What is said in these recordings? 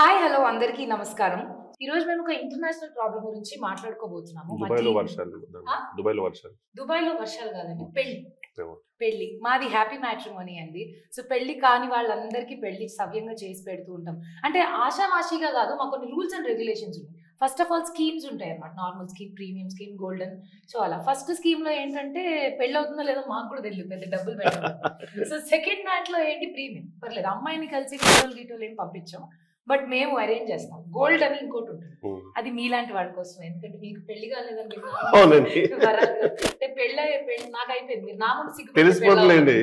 Hi hello అందరికీ నమస్కారం. ఈరోజు మేము ఒక ఇంటర్నేషనల్ ప్రాబ్లం గురించి మాట్లాడుకోబోతున్నాము. దుబాయ్‌లో వర్షాలు. ఆ? దుబాయ్‌లో వర్షాలు. దుబాయ్‌లో వర్షాలు కాదండి, పెళ్లి. ఏమో. పెళ్లి మాది హ్యాపీ మ్యాట్రిమోనీ అండి. సో పెళ్లి కాని వాళ్ళందరికీ పెళ్లి సవ్యంగా చేసి పెడుతూ ఉంటాం. అంటే ఆషామాషిగా కాదు, మాకు కొన్ని రూల్స్ అండ్ రెగ్యులేషన్స్ ఉన్నాయి. ఫస్ట్ ఆఫ్ ఆల్ స్కీమ్స్ ఉంటాయి అన్నమాట. Normal scheme, premium scheme, golden. So అలా ఫస్ట్ స్కీమ్ లో ఏంటంటే పెళ్లి అవుతుందో లేదో మాకు కూడా తెలియదు, పెద్ద డబ్బులు పెట్టాలి. సో సెకండ్ దాంట్లో ఏంటి, ప్రీమియం. పర్లేదు, అమ్మాయిని కలిసి ఫోటోలు గీటోలు ఏం పంపించాం, బట్ మేము అరేంజ్ చేస్తాం. గోల్డ్ అని ఇంకోటి ఉంటుంది, అది మీలాంటి వాళ్ళ కోసం. ఎందుకంటే మీకు పెళ్లి కాలేదని అవునండి. అంటే పెళ్ళి నాకు అయిపోయింది, మీరు నా ముందు సిగ్గు తెలిసిపోతుందండి.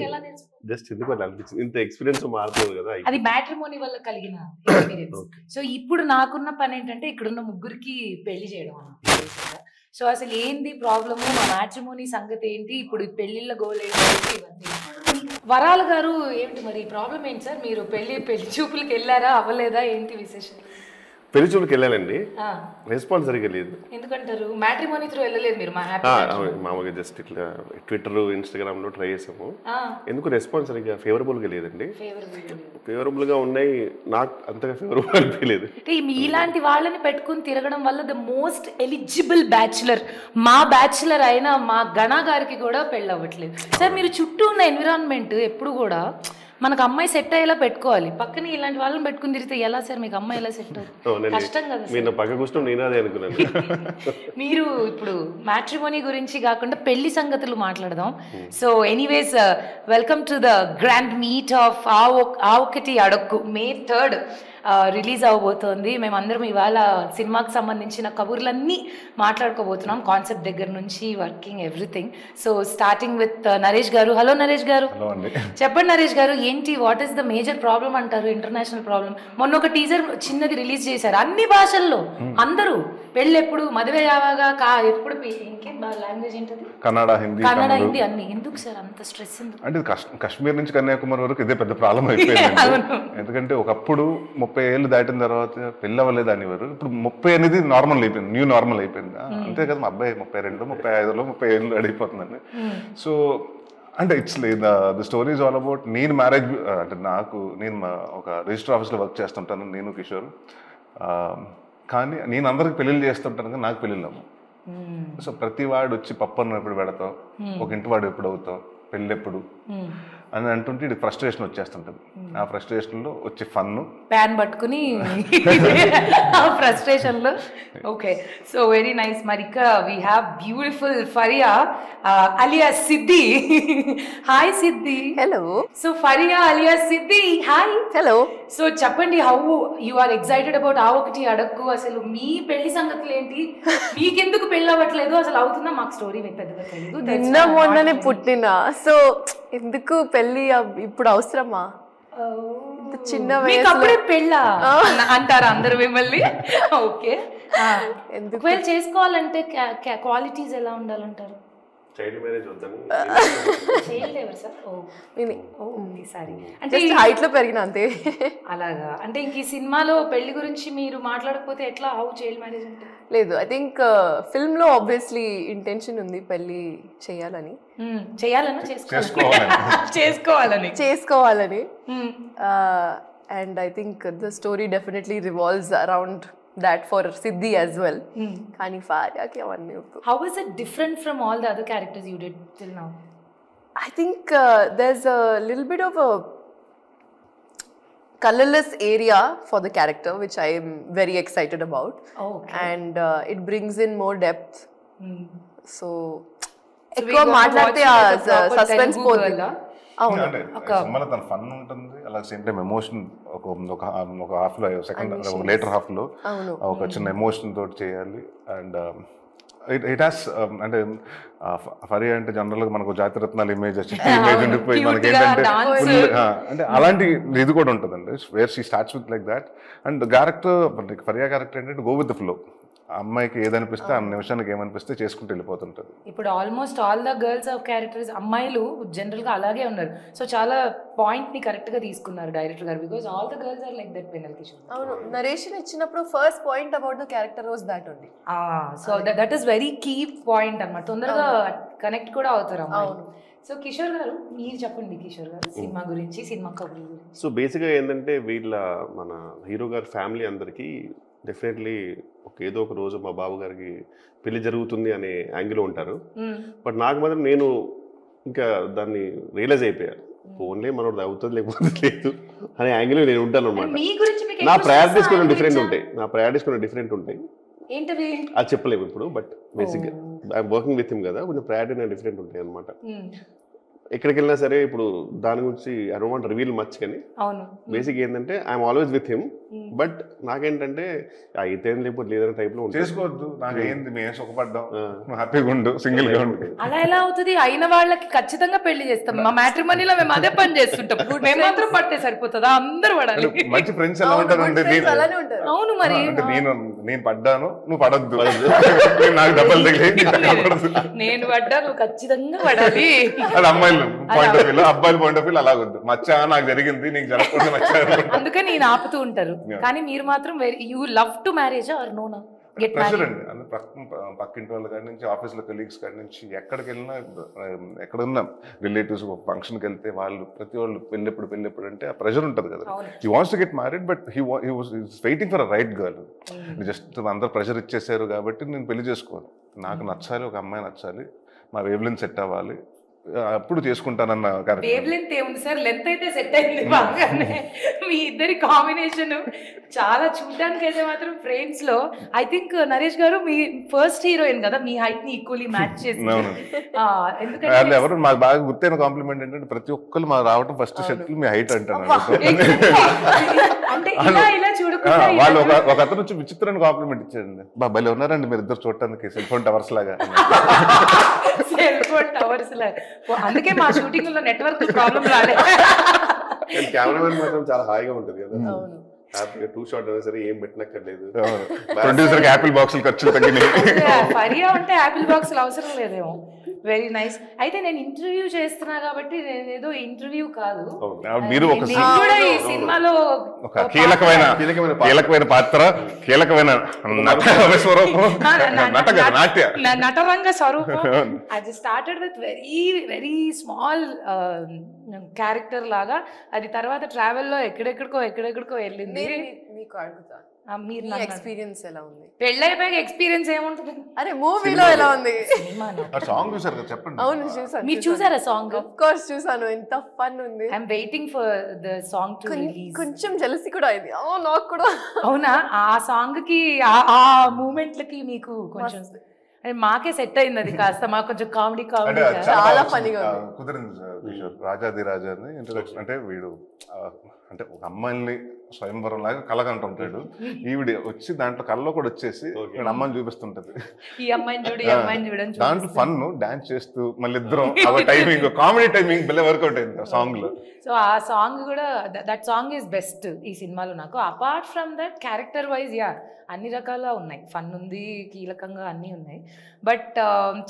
ఎలా తెలుసు? జస్ట్ ఎందుకు అలా అనిపించింది, ఇంత ఎక్స్పీరియన్స్ మారుతుంది కదా. అది మ్యాట్రిమోనీ వల్ల కలిగిన ఎక్స్పీరియన్స్. సో ఇప్పుడు నాకున్న పని ఏంటంటే ఇక్కడున్న ముగ్గురికి పెళ్లి చేయడం అన్నమాట. సో అసలు ఏంది ప్రాబ్లము, మా మ్యాట్రిమోనీ సంగతి ఏంటి, ఇప్పుడు పెళ్లిళ్ళ గోల్ ఏంటి, ఇవన్నీ. వరాలు గారు ఏమిటి మరి ప్రాబ్లం ఏంటి సార్? మీరు పెళ్లి చూపులకి వెళ్ళారా, అవ్వలేదా, ఏంటి విశేషం? పెళ్లి చూపుకి వెళ్ళానండి, రెస్పాన్స్ సరిగ్గా లేదు. ఎందుకంటారు? మ్యాట్రిమోనీ త్రూ వెళ్ళలేదు మీరు? మామూలుగా జస్ట్ ఇట్లా ట్విట్టర్, ఇన్స్టాగ్రామ్ లో ట్రై చేసాము. ఎందుకు రెస్పాన్స్ సరిగ్గా ఫేవరబుల్ గా లేదండి. ఫేవరబుల్ గా ఉన్నాయి, నాకు అంతగా ఫేవరబుల్ అనిపించలేదు. ఇలాంటి వాళ్ళని పెట్టుకుని తిరగడం వల్ల ద మోస్ట్ ఎలిజిబుల్ బ్యాచులర్, మా బ్యాచులర్ అయిన మా గణ గారికి కూడా పెళ్ళి అవ్వట్లేదు. సార్ మీరు చుట్టూ ఉన్న ఎన్విరాన్మెంట్ ఎప్పుడు కూడా మనకు అమ్మాయి సెట్ అయ్యేలా పెట్టుకోవాలి. పక్కన ఇలాంటి వాళ్ళని పెట్టుకుని తిరిగితే ఎలా సార్ మీకు అమ్మాయి ఎలా సెట్ అవుతుంది? కష్టం కదా. మీరు పక్క కూర్చొని నేను అదే అనుకున్నాను. మీరు ఇప్పుడు మ్యాట్రిమోనీ గురించి కాకుండా పెళ్లి సంగతులు మాట్లాడదాం. So anyways, welcome to the grand meet of ఆ ఒకటి అడక్కు. May 3rd release అవ్వబోతోంది. మేమందరం ఇవాళ సినిమాకి సంబంధించిన కబుర్లన్నీ మాట్లాడుకోబోతున్నాం, కాన్సెప్ట్ దగ్గర నుంచి working everything. So starting with Naresh గారు. హలో నరేష్ గారు, చెప్పండి నరేష్ గారు, ఏంటి what is the major problem అంటారు, ఇంటర్నేషనల్ ప్రాబ్లం? మొన్న ఒక టీజర్ చిన్నది రిలీజ్ చేశారు అన్ని భాషల్లో. అందరూ పెళ్ళి ఎప్పుడు, మదువే యావాగా, ఎప్పుడు, ఇంకేం లాంగ్వేజ్ ఏంటది, కన్నడ, హిందీ, అన్ని. ఎందుకు సార్ అంత స్ట్రెస్? అంటే కాశ్మీర్ నుంచి కన్యాకుమారి వరకు ఇదే పెద్ద ప్రాబ్లం అయిపోయింది. ఎందుకంటే ఒకప్పుడు 30 ఏళ్ళు దాటిన తర్వాత పెళ్ళి అవ్వలేదు అనేవారు. ఇప్పుడు 30 అనేది నార్మల్ అయిపోయింది, న్యూ నార్మల్ అయిపోయింది. అంతే కదా, మా అబ్బాయి 32, 35లో 30 ఏళ్ళు అడిగిపోతుందండి. సో అంటే it's the story is all about, నేను మ్యారేజ్ అంటే నేను ఒక రిజిస్టర్ ఆఫీస్లో వర్క్ చేస్తుంటాను, నేను కిషోర్. కానీ నేను అందరికి పెళ్ళిళ్ళు చేస్తుంటాను, కానీ నాకు పెళ్ళిళ్ళు అవ్వవు. సో ప్రతి వాడు వచ్చి పప్పను ఎప్పుడు పెడతావు, ఒక ఇంటి వాడు ఎప్పుడు అవుతావు, పెళ్ళి ఎప్పుడు అని అంటుంటే ఇది ఫ్రస్ట్రేషన్ వచ్చేస్తుంటుంది. ఆ ఫ్రస్ట్రేషన్ లో వచ్చి ఫన్ ప్యాన్ పట్టుకుని ఆ ఫ్రస్ట్రేషన్ లో. Okay, so very nice. మరి ఇక్కడ we have beautiful Faria alias Siddhi. Hi Siddhi. Hello. So Faria alias Siddhi, hi. Hello. So చెప్పండి, how you are excited about ఆ ఒకటి అడక్కు. అసలు మీ పెళ్లి సంగతులు ఏంటి, మీకెందుకు పెళ్ళి అవ్వట్లేదు, అసలు అవుతుందా? మాకు స్టోరీ పెద్దగా తెలియదు, నిన్న మొన్ననే పుట్టిన. సో ఎందుకు పెళ్ళి ఇప్పుడు అవసరమా? చిన్న వయసు అప్పుడే పెళ్ళా అంటారా అందరు మిమ్మల్ని? ఓకే, ఎందుకు చేసుకోవాలంటే క్వాలిటీస్ ఎలా ఉండాలంటారు? చైల్డ్ మ్యారేజ్ వద్దని. అంటే హైట్ లో పెరిగిన అంతే. అలాగా అంటే ఇంక ఈ సినిమాలో పెళ్లి గురించి మీరు మాట్లాడకపోతే ఎట్లా? హౌ చైల్డ్ మ్యారేజ్ అంటే? లేదు, ఐ థింక్ ఫిల్మ్ లో ఆబ్వియస్లీ ఇంటెన్షన్ ఉంది పెళ్లి చేయాలని. చేసుకోవాలని. And I think the story definitely revolves around that for Siddhi as well. Kani Farya ki avanni uttu. How is it different from all the other characters you did till now? I think there's a little bit of a colorless area for the character, which I am very excited about. Okay. And it brings in more depth. So ఎక్కువ మాట్లాడితే suspense పోతుంది. సినిమాలో తన fun ఉంటుంది, అలా same time emotion ఒక half లో, second later half లో ఒక చిన్న ఎమోషన్ తోటి చేయాలి. అండ్ ఇట్ హాస్ అంటే ఫరియా అంటే జనరల్ గా మనకు జాతిరత్నాల ఇమేజ్ ఉండిపోయి మనకి ఏంటంటే అంటే అలాంటి ఇది కూడా ఉంటుందండి, where she starts with like that. And character Faria character ఏంటంటే గో విత్ ద ఫ్లో. అమ్మాయికి ఏదనిపిస్తే ఆ నిమిషానికి ఏమనిపిస్తే చేసుకుంటూ వెళ్ళిపోతుంటది. ఇప్పుడు almost all the girls of characters, అమ్మాయిలు జనరల్ గా అలాగే ఉన్నారు. సో చాలా పాయింట్ ని కరెక్ట్ గా తీసుకున్నారు డైరెక్టర్ గారు, because all the girls are like that. పెనల్ కిషోర్ అవును, నరేషన్ ఇచ్చినప్పుడు first point about the character was that only. So that is very key point అన్నమాట. తొందరగా కనెక్ట్ కూడా అవుతారు అమ్మాయిలు. సో కిషోర్ గారు మీరు చెప్పండి, కిషోర్ గారు సినిమా గురించి, సినిమా కబుర్ల గురించి. సో బేసిక్గా ఏంటంటే మన హీరో గారి ఫ్యామిలీ అందరికీ డెఫినెట్లీ ఏదో ఒక రోజు మా బాబు గారికి పెళ్లి జరుగుతుంది అనే యాంగిల్లో ఉంటారు. బట్ నాకు మాత్రం నేను ఇంకా దాన్ని రియలైజ్ అయిపోయాను, ఓన్లీ మనోడు అవుతుంది లేకపోతే లేదు అనే యాంగిల్లో నేను ఉంటాను అనమాట. మీ గురించి మీకు నా ప్రయారిటీస్ కొన్ని డిఫరెంట్ ఉంటాయి. ఏంటవి అది చెప్పలేము ఇప్పుడు, బట్ బేసిక్గా ఐఎమ్ వర్కింగ్ విత్ హిమ్ కదా, కొంచెం ప్రయారిటీ డిఫరెంట్ ఉంటాయి అనమాట. ఎక్కడికి వెళ్ళినా సరే ఇప్పుడు దాని గురించి I don't want reveal much, కానీ బేసిక్ ఏంటంటే I'm always with him. But నాకేంటంటే అయితే లేకపోతే లేదనే టైప్ లో చేసుకోవద్దు, నాకు ఏంది మేము సుఖపడ్డాం, హ్యాపీగా ఉండు, సింగిల్ గా ఉండు. అలా ఎలా అవుతుంది? అయిన వాళ్ళకి ఖచ్చితంగా పెళ్లి చేస్తాం. మా మ్యాట్రిమోనీలో మేము అదే పని చేస్తుంటాం. మేము మాత్రం పడితే సరిపోతుందా? అందరూ పడాలి. మంచి ఫ్రెండ్స్ ఎలా ఉంటారంటే, అవును మరి నేను పడ్డాను నువ్వు పడద్దు, నాకు డబ్బులు తగిలి నేను పడ్డా నువ్వు ఖచ్చితంగా పడాలి. అది అమ్మాయిలు పాయింట్ ఆఫ్ వ్యూ, అబ్బాయిల పాయింట్ ఆఫ్ వ్యూ అలాగొద్దు. మచ్చా నాకు జరిగింది నీకు జరగకుండా మచ్చా, అందుకని నేను ఆపుతూ ఉంటారు. కానీ మీరు మాత్రం you love to marriage or no? Pressure అండి. అంటే పక్కింటి వాళ్ళ కాడి నుంచి, ఆఫీస్లో కొలీగ్స్ కాడి నుంచి, ఎక్కడికి వెళ్ళినా, ఎక్కడున్నా రిలేటివ్స్ ఫంక్షన్కి వెళ్తే వాళ్ళు ప్రతి వాళ్ళు పెళ్ళెప్పుడు అంటే ఆ ప్రెషర్ ఉంటుంది కదా. He wants to get married but he was waiting for a right girl. Just అందరు ప్రెషర్ ఇచ్చేసారు కాబట్టి నేను పెళ్లి చేసుకోను, నాకు నచ్చాలి, ఒక అమ్మాయి నచ్చాలి, మా వేవ్ లెంత్ సెట్ అవ్వాలి, అప్పుడు చేసుకుంటానన్న. వేవ్ లెంత్ ఏముంది సార్, లెంత్ అయితే సెట్ అయింది బాగానే. మీ ఇద్దరి కాంబినేషన్ చాలా చూడడానికి అయితే మాత్రం ఫ్రేమ్స్ లో ఐ థింక్ నరేష్ గారు మీ ఫస్ట్ హీరోయిన్ కదా, మీ హైట్ ని ఈక్వల్లీ మ్యాచ్ చేసి. ఎందుకంటే ఎవరు మాకు బాగా గుర్తైన కాంప్లిమెంట్ ఏంటంటే ప్రతి ఒక్కరు మా రావడం ఫస్ట్ షర్ట్ మీ హైట్ అంటారు. వాళ్ళు ఒక అతను వచ్చి విచిత్రమైన కాంప్లిమెంట్ ఇచ్చారండి, బాబాయ్ ఉన్నారండి మీరు ఇద్దరు చూడటానికి సెల్ ఫోన్ టవర్స్ లాగా. సెల్ ఫోన్ టవర్స్ లాగా, అందుకే మా షూటింగ్ లో నెట్వర్క్ ప్రాబ్లం రాలేదు. కెమెరామెన్ మాత్రం చాలా హాయిగా ఉంటుంది కదా, హ్యాపీగా 2 షాట్ అయినా సరే ఏం పెట్టనక్కర్లేదు. ప్రొడ్యూసర్ యాపిల్ బాక్సులు ఖర్చులు తగ్గినాయి. ఫరియా అంటే యాపిల్ బాక్సులు అవసరం లేదేమో. Very nice. అయితే నేను ఇంటర్వ్యూ చేస్తున్నా కాబట్టి నేనేదో ఇంటర్వ్యూ కాదు, మీరు కూడా ఈ సినిమాలో ఒక కీలకమైన పాత్ర, కీలకమైన నటరంగ స్వరూపం. అది started with very very small character లాగా, అది తర్వాత ట్రావెల్ లో ఎక్కడెక్కడికో వెళ్ళింది. మీరు ఎక్స్పీరియన్స్ ఎలా ఉంది? పెళ్ళైపోయాక ఎక్స్పీరియన్స్ ఏముంటుంది? అరే మూవీలో ఎలా ఉంది? సాంగ్ చూసారు కదా, చెప్పండి. అవును చూసాను. మీరు చూసారా సాంగ్? ఆఫ్ కోర్స్ చూసాను, ఎంత ఫన్ ఉంది. I am waiting for the song to release. కొంచెం జెలసీ కూడా అయింది నాకు కూడా. అవునా? ఆ సాంగ్ కి ఆ మూమెంట్లకి మీకు కొంచెం మాకే సెట్ అయింది అది, కాస్త మాకు కొంచెం కామెడీ చాలా ఫన్నీగా కుదిరింది. కిషోర్ రాజాది రాజా అని ఇంట్రొడక్షన్, అంటే వీడు అంటే ఒక అమ్మాయిని స్వయంవరం లాగా కలగంటుంటాడు, ఈవిడ వచ్చి దాంట్లో కళ్ళలో కూడా వచ్చేసి అమ్మాయిని చూపిస్తుంటది, ఈ అమ్మాయిని చూడని దాంట్లో ఫన్ డాన్స్ చేస్తూ మళ్ళీ ఇద్దరం టైమింగ్ కామెడీ టైమింగ్ బిల్ల వర్కౌట్ అయింది ఆ సాంగ్ లో. సో ఆ సాంగ్ కూడా, దట్ సాంగ్ ఈజ్ బెస్ట్ ఈ సినిమాలో నాకు. Apart from that character wise అన్ని రకాల ఉన్నాయి, ఫన్ ఉంది, కీలకంగా అన్నీ ఉన్నాయి. బట్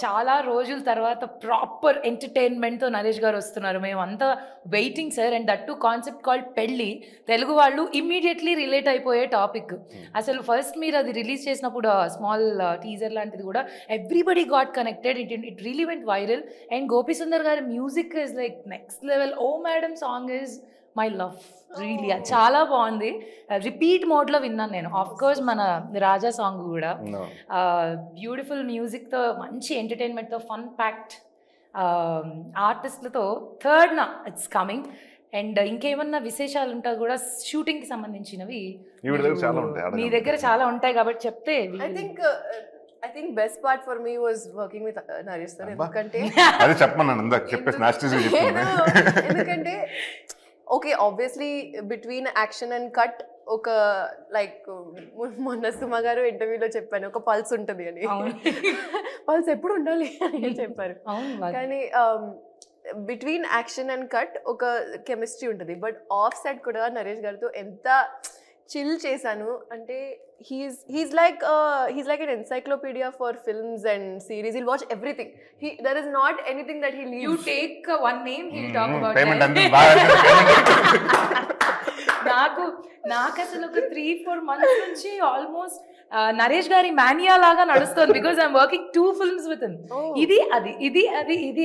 చాలా రోజుల తర్వాత ప్రాపర్ ఎంటర్టైన్మెంట్తో నరేష్ గారు వస్తున్నారు. మేము అంతా waiting sir. And that to concept called పెళ్ళి, తెలుగు వాళ్ళు ఇమ్మీడియట్లీ రిలేట్ అయిపోయే టాపిక్. అసలు ఫస్ట్ మీరు అది రిలీజ్ చేసినప్పుడు స్మాల్ టీజర్ లాంటిది కూడా everybody got connected. It really went viral. And Gopi Sundar గారి music is like next level. O madam song is my love really, చాలా బాగుంది. రిపీట్ మోడ్లో విన్నాను నేను. ఆఫ్ కోర్స్ మన రాజా సాంగ్ కూడా బ్యూటిఫుల్ మ్యూజిక్తో, మంచి ఎంటర్టైన్మెంట్తో, ఫన్ ప్యాక్డ్ ఆర్టిస్ట్లతో. థర్డ్న ఇట్స్ కమింగ్. అండ్ ఇంకేమన్నా విశేషాలు ఉంటాయి కూడా షూటింగ్కి సంబంధించినవి మీ దగ్గర చాలా ఉంటాయి కాబట్టి చెప్తే. I think best part for me was working with Naresh sir. ఎందుకంటే okay obviously between action and cut ఒక లైక్ మొన్న సుమ గారు ఇంటర్వ్యూలో చెప్పాను, ఒక పల్స్ ఉంటుంది అని. పల్స్ ఎప్పుడు ఉండాలి అని చెప్పారు. కానీ బిట్వీన్ యాక్షన్ అండ్ కట్ ఒక కెమిస్ట్రీ ఉంటుంది. బట్ ఆఫ్ సెట్ కూడా నరేష్ గారితో ఎంత చిల్ చేశాను అంటే, he's like an encyclopedia for films and series. He'll watch everything. There is not anything that he leaves. You take one name, he'll talk about payment that. నాకు అసలు ఒక 3-4 months నుంచి almost Naresh గారి మానియా లాగా నడుస్తుంది, because I'm working 2 films with him. ఇది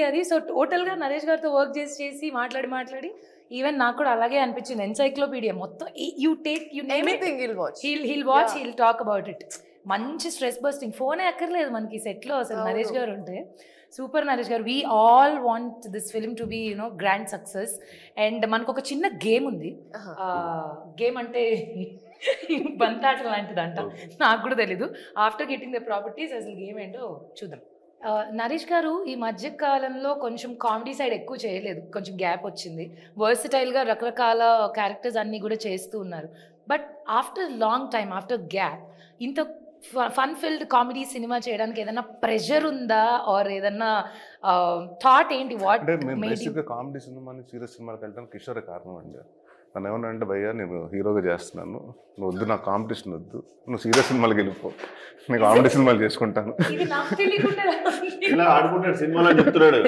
అది so total గా నరేష్ గారితో వర్క్ చేసి మాట్లాడి ఈవెన్ నాకు కూడా అలాగే అనిపించింది. ఎన్సైక్లోపీడియా మొత్తం you name it, he'll watch, he'll talk about it. మంచి స్ట్రెస్ బస్టింగ్, ఫోనే అక్కర్లేదు మనకి సెట్ లో అసలు నరేష్ గారు ఉంటే. సూపర్ నరేష్ గారు, we all want this film to be grand success. And మనకు ఒక చిన్న గేమ్ ఉంది. గేమ్ అంటే బంతాట లాంటిదంట, నాకు కూడా తెలీదు. ఆఫ్టర్ గెటింగ్ ద ప్రాపర్టీస్ అసలు గేమ్ ఏంటో చూద్దాం. నరేష్ గారు ఈ మధ్య కాలంలో కొంచెం కామెడీ సైడ్ ఎక్కువ చేయలేదు, కొంచెం గ్యాప్ వచ్చింది. వర్సిటైల్గా రకరకాల క్యారెక్టర్స్ అన్నీ కూడా చేస్తూ ఉన్నారు. But after long time, after gap, ఇంత ఫన్ ఫిల్డ్ కామెడీ సినిమా చేయడానికి ఏదైనా ప్రెషర్ ఉందా, ఆర్ ఏదన్నా థాట్ ఏంటి? వాట్ బేసిక్గా కామెడీ సినిమాని సీరియస్ సినిమాకి వెళ్ళడానికి కిషోరే కారణం అండి. తను ఏమన్నా అంటే భయ్యా నేను హీరోగా చేస్తున్నాను, నువ్వు వద్దు, నాకు కాంపిటీషన్ వద్దు, నువ్వు సీరియస్ సినిమాలకి వెళ్ళిపో, నేను కామెడీ సినిమాలు చేసుకుంటాను. ఇలా ఆడుకుంటాడు సినిమాలో చెప్తున్నాడు.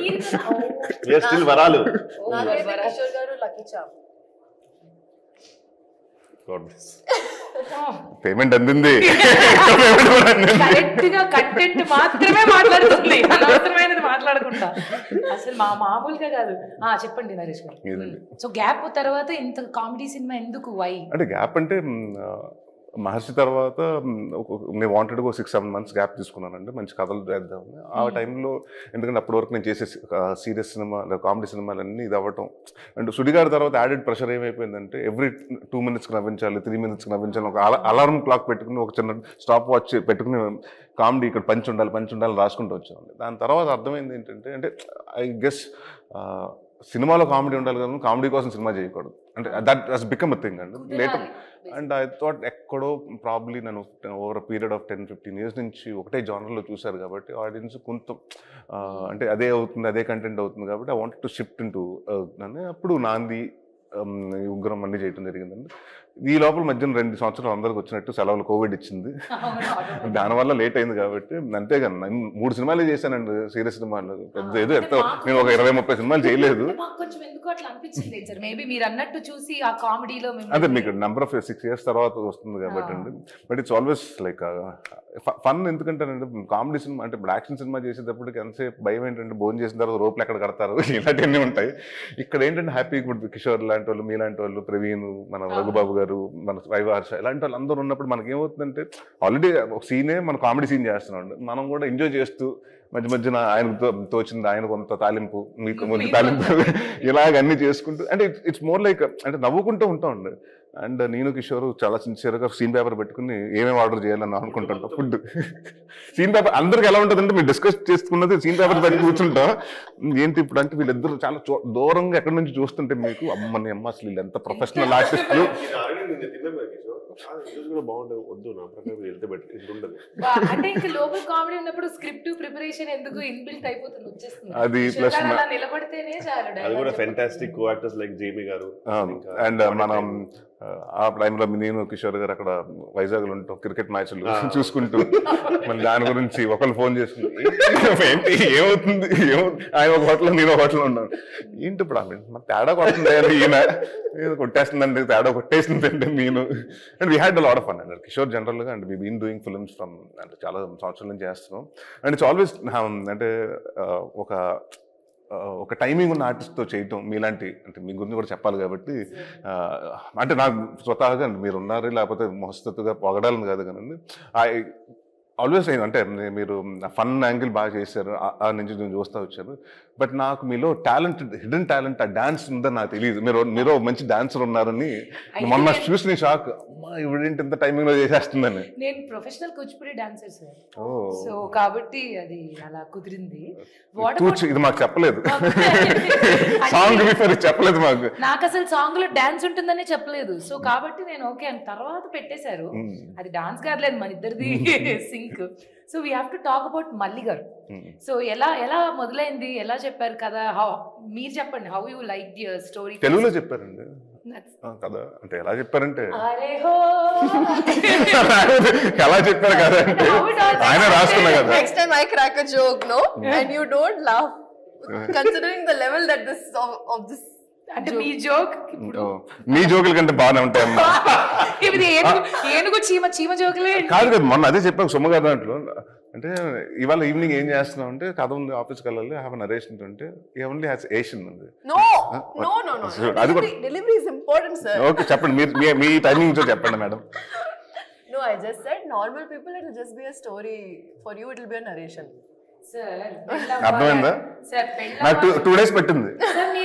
వరాలు పేమెంట్ అందింది, కరెక్ట్ గా కంటెంట్ మాత్రమే మాట్లాడుతుంది, అనవసరమైనది మాట్లాడకుండా. అసలు మామూలుగా కాదు. చెప్పండి నరేష్ గారు. సో గ్యాప్ తర్వాత ఇంత కామెడీ సినిమా ఎందుకు, వై? అంటే గ్యాప్ అంటే మహర్షి తర్వాత నేను వాంటెడ్గా 6-7 months గ్యాప్ తీసుకున్నానండి, మంచి కథలు చేద్దామని. ఆ టైంలో ఎందుకంటే అప్పటి వరకు నేను చేసే సీరియస్ సినిమా లేదా కామెడీ సినిమాలన్నీ ఇది అవ్వటం. అండ్ సుడిగారి తర్వాత యాడెడ్ ప్రెషర్ ఏమైపోయిందంటే ఎవ్రీ 2 minutes నవ్వించాలి, 3 minutes నవ్వించాలి, ఒక అలారం క్లాక్ పెట్టుకుని, ఒక చిన్న స్టాప్ వాచ్ పెట్టుకుని కామెడీ ఇక్కడ పంచి ఉండాలి రాసుకుంటూ వచ్చామండి. దాని తర్వాత అర్థమైంది ఏంటంటే, అంటే ఐ గెస్ సినిమాలో కామెడీ ఉండాలి కదా, కామెడీ కోసం సినిమా చేయకూడదు, అంటే that has become a thing అండి లేటర్. అండ్ ఐ థాట్ ఎక్కడో ప్రాబ్లీ నేను ఓవర్ పీరియడ్ ఆఫ్ 10-15 years నుంచి ఒకటే జానర్లో చూశారు కాబట్టి ఆడియన్స్ కొంత అంటే అదే అవుతుంది, అదే కంటెంట్ అవుతుంది కాబట్టి I wanted to shift into అని అప్పుడు నాంది, ఉగ్రం అన్నీ చేయడం జరిగిందండి. ఈ లోపల మధ్యన 2 సంవత్సరాలు అందరికి వచ్చినట్టు సెలవులు కోవిడ్ ఇచ్చింది, దానివల్ల లేట్ అయింది కాబట్టి. అంతేగాని 3 సినిమాలే చేశానండి సీరియస్ సినిమాలు, పెద్ద ఏదో నేను ఒక 20-30 సినిమాలు చేయలేదు. అదే మీకు నెంబర్ ఆఫ్ 6 years తర్వాత వస్తుంది కాబట్టి అండి. But it's always like fun. ఎందుకంటే కామెడీ సినిమా అంటే ఇప్పుడు యాక్షన్ సినిమా చేసేటప్పటికి ఎంతసేపు భయం ఏంటంటే భోజనం చేసిన తర్వాత రోపులు ఎక్కడ కడతారు, ఇలాంటివన్నీ ఉంటాయి. ఇక్కడ ఏంటంటే హ్యాపీ ఇప్పుడు కిషోర్ లాంటి వాళ్ళు, మీలాంటి వాళ్ళు, ప్రవీణ్, మన రఘుబాబు గారు, మన వైవార్ష, ఇలాంటి వాళ్ళు అందరూ ఉన్నప్పుడు మనకి ఏమవుతుందంటే ఆల్రెడీ ఒక సీనే మనం కామెడీ సీన్ చేస్తున్నాం, మనం కూడా ఎంజాయ్ చేస్తూ మధ్యన ఆయనకు తోచింది ఆయన కొంత తాలింపు, మీకు కొంత తాలింపు, ఇలాగ అన్ని చేసుకుంటూ అంటే ఇట్స్ మోర్ లైక్ అంటే నవ్వుకుంటూ ఉంటాం. అండ్ నేను కిషోర్ చాలా సిన్సియర్గా సీన్ పేపర్ పెట్టుకుని ఏమేమి ఆర్డర్ చేయాలని అనుకుంటాం. ఫుడ్ సీన్ పేపర్ అందరికి ఎలా ఉంటుందంటే మీరు డిస్కస్ చేసుకున్నది సీన్ పేపర్ పెట్టి కూర్చుంటాం. ఏంటి ఇప్పుడు అంటే వీళ్ళిద్దరు చాలా దూరంగా ఎక్కడి నుంచి చూస్తుంటే మీకు అమ్మని అమ్మ అసలు వీళ్ళు ఎంత ప్రొఫెషనల్ ఆర్టిస్టులు. అంటే ఇంకా లోకల్ కామెడీ ఉన్నప్పుడు స్క్రిప్ట్ ప్రిపరేషన్ ఎందుకు ఇన్బిల్ట్ అయిపోతుంది, వచ్చేస్తుంది. అది ప్లస్ నిలబడితేనే చాలు. అది కూడా fantastic co actors like Jamie గారు. అండ్ మనం ఆ టైంలో నేను కిషోర్ గారు అక్కడ వైజాగ్లో ఉంటాం, క్రికెట్ మ్యాచ్లు చూసుకుంటూ మళ్ళీ దాని గురించి ఒకళ్ళు ఫోన్ చేసుకుంటూ ఏంటి ఏమవుతుంది ఆయన ఒక హోటల్లో నేను ఒక హోటల్లో ఉన్నాను, ఏంటి ఇప్పుడు మన తేడా కొడుతుంది ఈయన ఏదో కొట్టేస్తుందండి, తేడా కొట్టేసిందంటే నేను. And we had a lot of fun అండి కిషోర్ జనరల్గా. And we been doing films from అంటే చాలా సంవత్సరాల నుంచి చేస్తున్నాం. అండ్ ఇట్స్ ఆల్వేస్ అంటే ఒక టైమింగ్ ఉన్న ఆర్టిస్ట్తో చేయటం మీలాంటి, అంటే మీ గురించి కూడా చెప్పాలి కాబట్టి అంటే నాకు స్వతహాగా మీరు ఉన్నారు లేకపోతే మోస్తత్తుగా పొగడాలని కాదు కానీ ఆల్వేస్ అంటే మీరు ఫన్ యాంగిల్ బాగా చేశారు, ఆ నుంచి నేను చూస్తూ వచ్చాను. బట్ నాకు మీలో టాలెంట్, హిడెన్ టాలెంట్, ఆ డాన్స్ ఉందని నాకు తెలియదు. మీరు మంచి డాన్సర్ ఉన్నారని మొన్న చూసిన షాక్, అమ్మా ఇవిడేంటి ఇంత టైమింగ్ లో చేసేస్తుందని. నేను professional Kuchipudi dancer sir, so కాబట్టి అది అలా కుదిరింది. ఇది మాకు చెప్పలేదు, సాంగ్ బిఫోర్ చెప్పలేదు మాకు. నాకు అసలు సాంగ్ లో డాన్స్ ఉంటుందనే చెప్పలేదు. సో కాబట్టి నేను ఓకే అని తర్వాత పెట్టేశారు. అది డాన్స్ కాదులేదు మన ఇద్దరిది sync. So we have to talk about Malli గారు. సో ఎలా మొదలైంది, ఎలా చెప్పారు కదా, మీరు చెప్పండి, how you like the story. తెలుగులో చెప్పారండి కదా, అంటే ఎలా చెప్పారంటే ఎలా చెప్పారు కదా అంటే ఆయన రాసుకున్నా కదా. Next time I crack a joke, no, and you don't laugh considering the level that this of this అంటే మీ జోక్ ఇప్పుడు మీ జోకుల కంటే బాగానే ఉంటాయమ్మా. ఇది ఏనుగు చీమ జోకులే. కాదు కదా, మొన్న అదే చెప్పాను సుమ గారు దాంట్లో. అంటే ఇవాళ ఈవినింగ్ ఏం చేస్తున్నావు అంటే కథ ఉంది, ఆఫీస్కి వెళ్ళాలి, హ్యావ్ నరేషన్ అంటే ఓన్లీ హ్యాస్ ఏషియన్ ఉంది. No. అది కూడా Delivery is important, sir. Okay చెప్పండి, మీరు మీ టైమింగ్ చెప్పండి madam. No, I just said normal people, it will just be a story. For you, it will be a narration. Sir అర్థమైందా? Sir నాకు 2 days పెట్టింది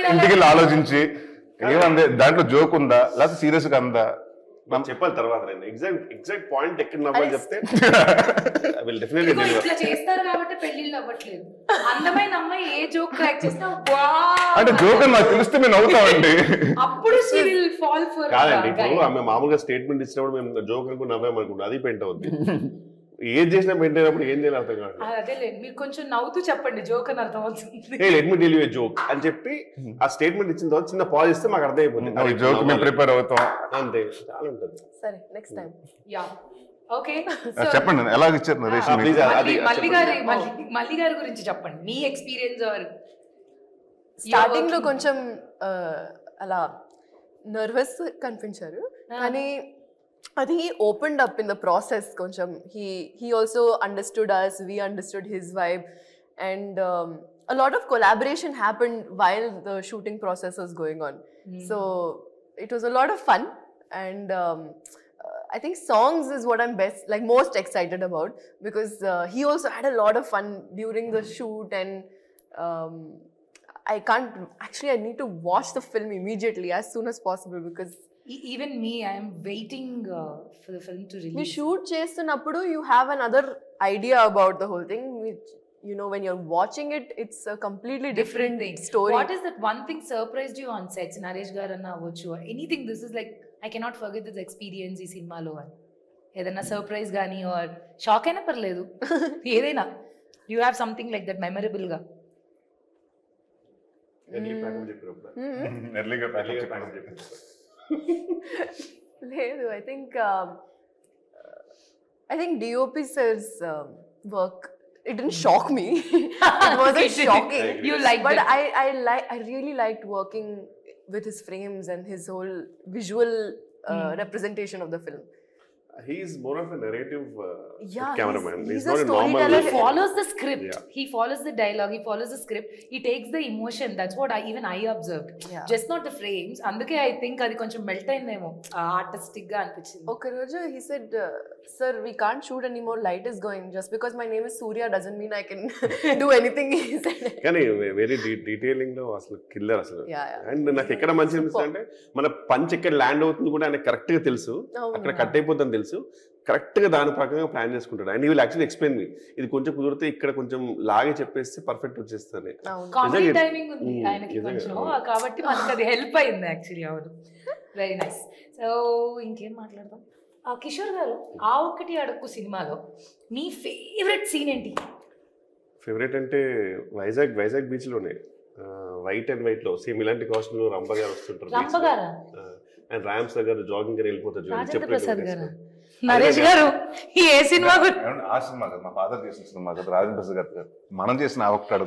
ఇంటికి వెళ్ళి ఆలోచించి ఏమంది దాంట్లో జోక్ ఉందా లేకపోతే సీరియస్ గా ఉందా చెప్పాలి తర్వాత. నేను ఎగ్జాక్ట్ పాయింట్ ఎక్కడ నవ్వాలి చెప్తే విల్ డెఫినెట్లీ ఇట్లా చేస్తారు కాబట్టి పెళ్లిళ్ళు అవ్వట్లేదు. అందమైన అమ్మాయి ఏ జోక్ క్రాక్ చేసినా అంటే జోక్ అని నాకు తెలిస్తే మేము నవ్వుతామండి. అప్పుడు she will fall for కాదండి. ఇప్పుడు ఆమె మామూలుగా స్టేట్మెంట్ ఇచ్చినప్పుడు మేము జోక్ అనుకుని నవ్వామనుకుంటాం, అది పెంట అవుద్ది. ఏది చేసినా పెంట అయినప్పుడు ఏం చేయాలి అర్థం కాదు. అదేలేదు, మీరు కొంచెం నవ్వుతూ చెప్పండి జోక్ అని అర్థం అవుతుంది. Let me tell you a joke అని చెప్పి ఆ స్టేట్మెంట్ ఇచ్చిన తర్వాత చిన్న పాజ్ ఇస్తే మాకు అర్థం అయిపోతుంది. జోక్ మేము ప్రిపేర్ అవుతాం అంతే, చాలా ఉంటుంది. సరే, నెక్స్ట్ టైం. Yeah okay. చెప్పండి ఎలా ఇచ్చారు నరేషన్? మల్లి గారి గురించి చెప్పండి, మీ ఎక్స్పీరియన్స్. స్టార్టింగ్ లో కొంచెం అలా నర్వస్ కనిపించారు, కానీ I think he opened up in the process. Koncham he also understood us, we understood his vibe, and a lot of collaboration happened while the shooting process was going on. So it was a lot of fun, and I think songs is what I'm most excited about, because he also had a lot of fun during the shoot, and I need to watch the film immediately as soon as possible, because even me, I am waiting for the film to release. You shoot చేస్తున్నప్పుడు you have another idea about the whole thing, which, you know, when you're watching it, it's a completely different story. What is that one thing surprised you on sets? Naresh garanna avvochu, anything. This is like, I cannot forget this experience ఈ సినిమాలో అని ఏదైనా surprise గానీ or shock అయినా పర్లేదు, ఏదైనా you have something like that memorable గా. ఎర్లీగా ప్యాకప్ లేదు, I think DOP sir's work, it didn't shock me. It wasn't shocking. You liked but it. I really liked working with his frames and his whole visual representation of the film. He is more of a narrative Yeah, cameraman. he's not a a normal. storyteller. He follows the script. Yeah. He follows the dialogue. He follows the script. He takes the emotion. That's what I observed. Yeah. Just not the frames. అందుకే I think అది కొంచెం melt అయిందేమో, artistic గా అనిపించింది. ఒక రోజు he said, sir, we can't shoot anymore, light is going. Just because my name is Surya doesn't mean I can do anything, he said. కానీ very detailing లో అసలు కిల్లర్ అసలు. Yeah. అండ్ నాకు ఎక్కడ మంచి అనిపిస్తుంది అంటే మన పంచ్ ఎక్కడ ల్యాండ్ అవుతుంది కూడా ఆయనకు కరెక్ట్ గా తెలుసు, అవును. అక్కడ కట్ అయిపోతుందని తెలుసు, కరెక్ట్ గా దాని ప్రకారంగా ప్లాన్ చేసుకుంటాడు. అండ్ ఈ విల్ యాక్చువల్లీ ఎక్స్ప్లెయిన్ మీ, ఇది కొంచెం కుదిరితే ఇక్కడ కొంచెం లాగే చెప్పేస్తే పర్ఫెక్ట్ వచ్చేస్తుంది. అవును. కామెడీ నిజంగా. టైమింగ్ ఉంది ఆయనకి కొంచెం, కాబట్టి మనకి అది హెల్ప్ అయింది యాక్చువల్లీ. అవును, వెరీ నైస్. సో ఇంకేం మాట్లాడదాం. కిషోర్ గారు, ఆ ఒక్కటి అడుక్కు సినిమాలో మీ ఫేవరెట్ సీన్ ఏంటి? ఫేవరెట్ అంటే వైజాగ్ బీచ్ లోనే వైట్ అండ్ వైట్ లో సేమ్ ఇలాంటి కాస్ట్యూమ్ లో రంభ గారు వస్తుంటారు. రంభ గారా? అండ్ రామ్స్ గారు జాగింగ్ అని వెళ్ళిపోతారు. రాజేంద్ర ప్రసాద్ గారు, నరేష్ గారు, ఏ సినిమా ఆ సినిమా కదా, మా ఫాదర్ చేసిన సినిమా కదా, రాజేంద్ర ప్రసాద్ గారు మనం చేసిన ఒక్కడు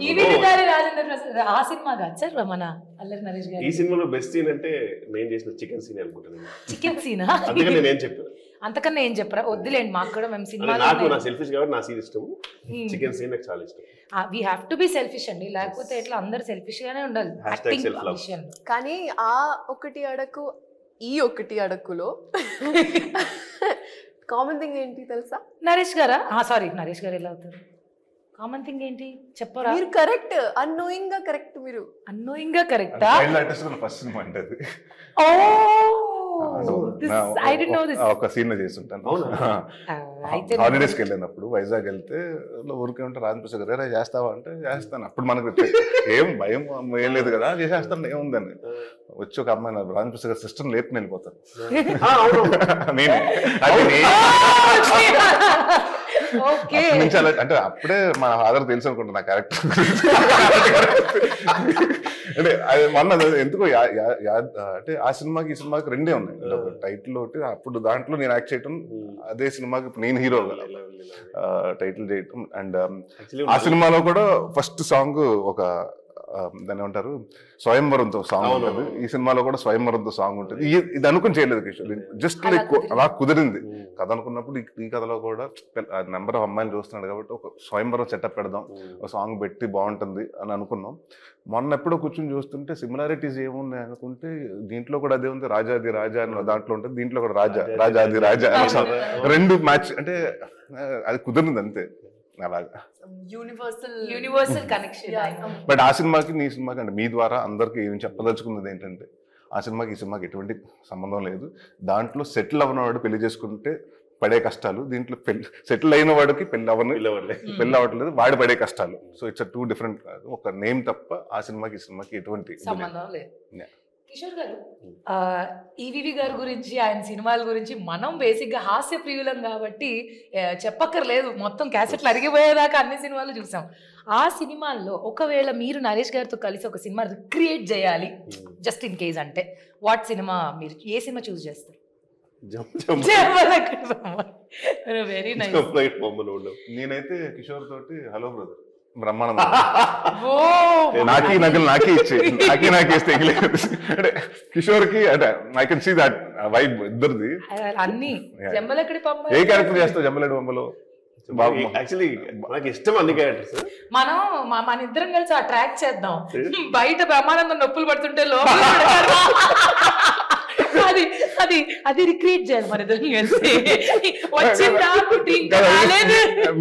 రాజేంద్ర ప్రసాద్, ఆ సినిమా కాదు సార్ మన అల్లరి నరేష్ గారు. ఈ సినిమాలో బెస్ట్ సీన్ అంటే నేను చేసిన చికెన్ సీన్ అనుకుంటాను. చికెన్ సీనా? అందుకని నేను చెప్పాను. అంతకన్నా ఏం చెప్పరా? వద్దులేండి, మాకు కూడా మేము సినిమా నా సెల్ఫిష్ కాబట్టి నా సీన్ ఇష్టం, చికెన్ సీన్ నాకు చాలా ఇష్టం. We have to be selfish అండి, లేకపోతే ఎట్లా అందరు సెల్ఫిష్ గానే ఉండాలి యాక్టింగ్ విషయంలో. కానీ ఆ ఒకటి అడకు ఈ ఒకటి అడకులో కామన్ థింగ్ ఏంటి తెలుసా? నరేష్ గారా? సారీ, నరేష్ గారు ఎలా అవుతారు? కామన్ థింగ్ ఏంటి చెప్పరా? మీరు కరెక్ట్, అన్నోయింగ్ గా కరెక్ట్. మీరు అన్నోయింగ్ గా కరెక్టా? ఫస్ట్ సినిమా అంటే అది. I didn't know this. ఒక సీన్ చేస్తుంటాను. హాలిడేస్కి వెళ్ళినప్పుడు వైజాగ్ వెళ్తే ఊరికే ఉంటే రాజేంద్ర ప్రసాద్ గారు చేస్తావా అంటే చేస్తాను. అప్పుడు మనకు ఏం భయం ఏం లేదు కదా, చేసేస్తాను ఏముందని. వచ్చి ఒక అమ్మాయి రాజేంద్ర ప్రసాద్ గారు సిస్టమ్ లేపుని వెళ్ళిపోతాను. నేనే అంటే అప్పుడే మా ఫాదర్ తెలుసు అనుకుంటా నా క్యారెక్టర్. అంటే మొన్న ఎందుకో అంటే ఆ సినిమాకి ఈ సినిమాకి రెండే ఉన్నాయి. టైటిల్ ఒకటి, అప్పుడు దాంట్లో నేను యాక్ట్ చేయటం, అదే సినిమాకి నేను హీరో టైటిల్ చేయటం. అండ్ ఆ సినిమాలో కూడా ఫస్ట్ సాంగ్ ఒక దాన్ని ఏమంటారు స్వయంవరంతో సాంగ్ ఉంటుంది, ఈ సినిమాలో కూడా స్వయంవరంతో సాంగ్ ఉంటుంది. ఇది అనుకుని చేయలేదు కిషోర్, జస్ట్ లైక్ అలా కుదిరింది కథ అనుకున్నప్పుడు. ఈ కథలో కూడా నెంబర్ ఆఫ్ అమ్మాయిలు చూస్తున్నాడు కాబట్టి ఒక స్వయంవరం సెటప్ పెడదాం, ఒక సాంగ్ పెట్టి బాగుంటుంది అని అనుకున్నాం. మొన్న ఎప్పుడో కూర్చొని చూస్తుంటే సిమిలారిటీస్ ఏమున్నాయి అనుకుంటే దీంట్లో కూడా అదే ఉంది, రాజాది రాజా అని దాంట్లో ఉంటుంది, దీంట్లో కూడా రాజాది రాజా రెండు మ్యాచ్ అంటే అది కుదిరింది అంతే అలాగా. Universal connection. బట్ ఆ సినిమాకి నీ సినిమాకి అంటే మీ ద్వారా అందరికి ఏం చెప్పదలుచుకున్నది ఏంటంటే ఆ సినిమాకి ఈ సినిమాకి ఎటువంటి సంబంధం లేదు. దాంట్లో సెటిల్ అవ్వనవాడు పెళ్లి చేసుకుంటే పడే కష్టాలు, దీంట్లో సెటిల్ అయిన వాడికి పెళ్లి అవ్వట్లేదు వాడు పడే కష్టాలు. సో ఇట్స్ 2 డిఫరెంట్, ఒక నేమ్ తప్ప ఆ సినిమాకి ఈ సినిమాకి ఎటువంటి సంబంధం లేదు. కిషోర్ గారు, ఈవీవి గారి గురించి ఆయన సినిమాల గురించి మనం బేసిక్గా హాస్య ప్రియులం కాబట్టి చెప్పక్కర్లేదు, మొత్తం క్యాసెట్లు అరిగిపోయేదాకా అన్ని సినిమాలు చూసాం. ఆ సినిమాల్లో ఒకవేళ మీరు నరేష్ గారితో కలిసి ఒక సినిమా రిక్రియేట్ చేయాలి జస్ట్ ఇన్ కేస్ అంటే వాట్ సినిమా, మీరు ఏ సినిమా చూస్ చేస్తారు? Very nice. నేనైతే కిషోర్ తోటి హలో బ్రదర్ బ్రహ్మానందం నాకే నగలు నాకే ఇచ్చే నాకే ఇస్తే అంటే కిషోర్ కి అంటే I can see that vibe ఇద్దరిది. అన్ని జంబలకడి పంబ ఏ క్యారెక్టర్ చేస్తావు జంబలకడి పంబలో? యాక్చువల్లీ నాకు ఇష్టం అన్ని క్యారెక్టర్స్. మనం మన ఇద్దరం కలిసి ఆ ట్రాక్ చేద్దాం. బయట బ్రహ్మానందం నొప్పులు పడుతుంటే లోపల అది అది అది రిక్రియేట్ చేయాలి మన ఇద్దరం కలిసి.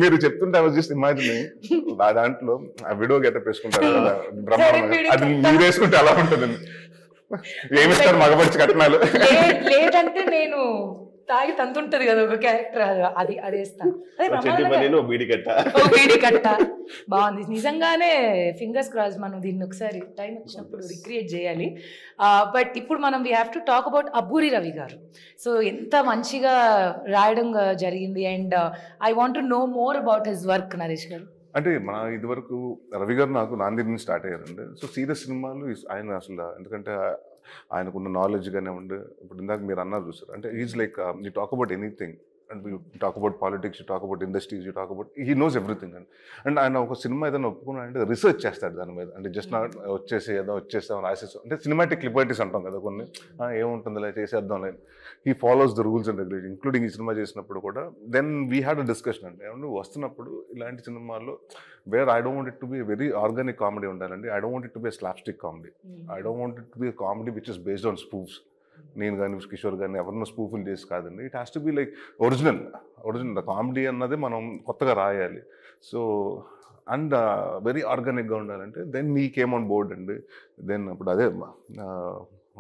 మీరు చెప్తుంటే అవి జస్ట్ ఇమాజిన్ దాంట్లో ఆ వీడియో గెటప్ వేసుకుంటారు కదా బ్రహ్మానందం, అది మీరు వేసుకుంటే అలా ఉంటుంది. ఏమిస్తారు మగపరిచి కట్నాలు లేదంటే నేను తాగి తంతుంటది కదా ఒక క్యారెక్టర్, అది అది వేస్తాను. బీడి కట్ట బాగుంది నిజంగానే. ఫింగర్స్ క్రాస్, మనం దీన్ని ఒకసారి టైం వచ్చినప్పుడు రిక్రియేట్ చేయాలి. బట్ ఇప్పుడు మనం we have to talk about Abburi Ravi గారు. సో ఎంత మంచిగా రాయడం జరిగింది and I want to know more about his work Naresh గారు. అంటే మన ఇదివరకు రవి గారు నాకు నాందేడ్ నుంచి స్టార్ట్ అయ్యారండి. సో సీరియస్ సినిమాలు ఆయన అసలు ఎందుకంటే ఆయనకున్న నాలెడ్జ్ గానే ఉండే, ఇప్పుడు ఇందాక మీరు అన్నారు చూసారు, అంటే is like you talk about anything and you talk about politics, you talk about industries, you talk about he knows everything అండి. అండ్ ఆయన ఒక సినిమా ఏదైనా ఒప్పుకున్నాడంటే రీసెర్చ్ చేస్తాడు దాని మీద. అంటే జస్ట్ నాట్ వచ్చేసాం రాసేసాం అంటే సినిమాటిక్ లిబర్టీస్ అంటాం కదా కొన్ని, ఏముంటుందిలే చేసేద్దాంలే. He follows the rules and regulation, including ఈ సినిమా చేసినప్పుడు కూడా. Then we had a discussion అంటే ఏమంటే వస్తున్నప్పుడు ఇలాంటి సినిమాల్లో where I don't want it to be very organic comedy ఉండాలండి. I don't want it to be slapstick comedy. I don't want it to be comedy which is based on spoofs. నేను కానీ కిషోర్ కానీ ఎవరినో స్పూఫుల్ చేసి కాదండి. It has to be like original comedy అన్నది మనం కొత్తగా రాయాలి. సో అండ్ వెరీ ఆర్గానిక్గా ఉండాలంటే then we came on board అండి. దెన్ అప్పుడు అదే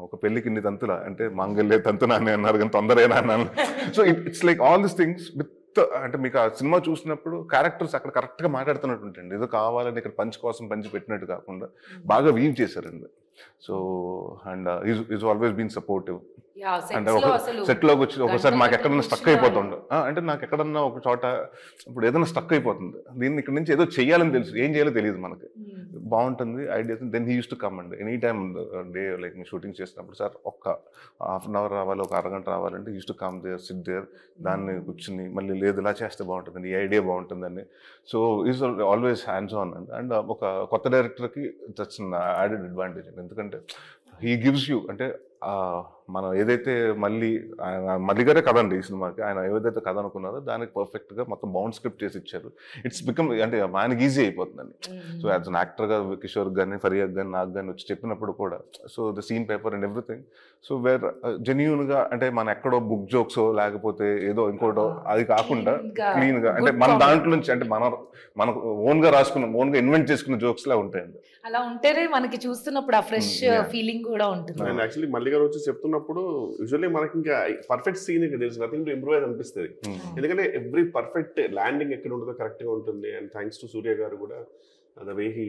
ఒక పెళ్ళికి ఇన్ని తంతులా అంటే మాంగళ్య తంతునా అని అన్నారు కానీ తొందరేనా అన్నాను. So it's like all this things with అంటే మీకు ఆ సినిమా చూసినప్పుడు క్యారెక్టర్స్ అక్కడ కరెక్ట్గా మాట్లాడుతున్నట్టు ఉంటుంది. ఏదో కావాలని ఇక్కడ పంచ్ కోసం పంచి పెట్టినట్టు కాకుండా బాగా వీవ్ చేశారండి. So and is always been supportive. అంటే ఒక సెట్లోకి వచ్చి ఒకసారి నాకు ఎక్కడన్నా స్టక్ అయిపోతుండే, అంటే నాకు ఎక్కడన్నా ఒక చోట ఇప్పుడు ఏదైనా స్టక్ అయిపోతుంది, దీన్ని ఇక్కడ నుంచి ఏదో చెయ్యాలని తెలుసు, ఏం చేయాలో తెలియదు మనకి, బాగుంటుంది ideas. Then he uses to come అండి any time day like me shooting చేసినప్పుడు సార్ ఒక్క హాఫ్ అన్ అవర్ రావాలి, ఒక అరగంట రావాలంటే uses to come there sit there, దాన్ని కూర్చుని మళ్ళీ లేదు ఇలా చేస్తే బాగుంటుంది, ఈ ఐడియా బాగుంటుందని. So is always hands on అండి. అండ్ ఒక కొత్త డైరెక్టర్కి దట్స్ యాడెడ్ అడ్వాంటేజ్ అండి. ఎందుకంటే హీ గివ్స్ యూ అంటే మనం ఏదైతే మళ్ళీ గారే కథ అండి ఈ సినిమాకి, ఆయన ఏదైతే కథ అనుకున్నారో దానికి పర్ఫెక్ట్గా మొత్తం బౌండ్ స్క్రిప్ట్ చేసి ఇచ్చారు. ఇట్స్ బికమ్ అంటే ఆయనకి ఈజీ అయిపోతుందండి. సో యాజ్ అన్ యాక్టర్గా కిషోర్ కానీ ఫరియాక్ కానీ నాకు కానీ వచ్చి చెప్పినప్పుడు కూడా so the scene paper and everything so where జెన్యూన్గా అంటే మన ఎక్కడో బుక్ జోక్సో లేకపోతే ఏదో ఇంకోటో అది కాకుండా క్లీన్గా అంటే మన దాంట్లో నుంచి అంటే మనకు ఓన్గా రాసుకున్న ఓన్గా ఇన్వెంట్ చేసుకున్న జోక్స్ లా ఉంటాయండి. అలా ఉంటేనే మనకి చూస్తున్నప్పుడు ఆ ఫ్రెష్ ఫీలింగ్ కూడా ఉంటుంది. యాక్చువల్లీ మళ్ళీ గారు వచ్చి చెప్తున్నప్పుడు యూజువల్లీ మనకి ఇంకా పర్ఫెక్ట్ సీన్ ఇక్కడ తెలుసు, నథింగ్ టు ఇంప్రూవైజ్ అనిపిస్తుంది. ఎందుకంటే ఎవ్రీ పర్ఫెక్ట్ ల్యాండింగ్ ఎక్కడ ఉంటుందో కరెక్ట్గా ఉంటుంది. అండ్ థ్యాంక్స్ టు సూర్య గారు కూడా the way he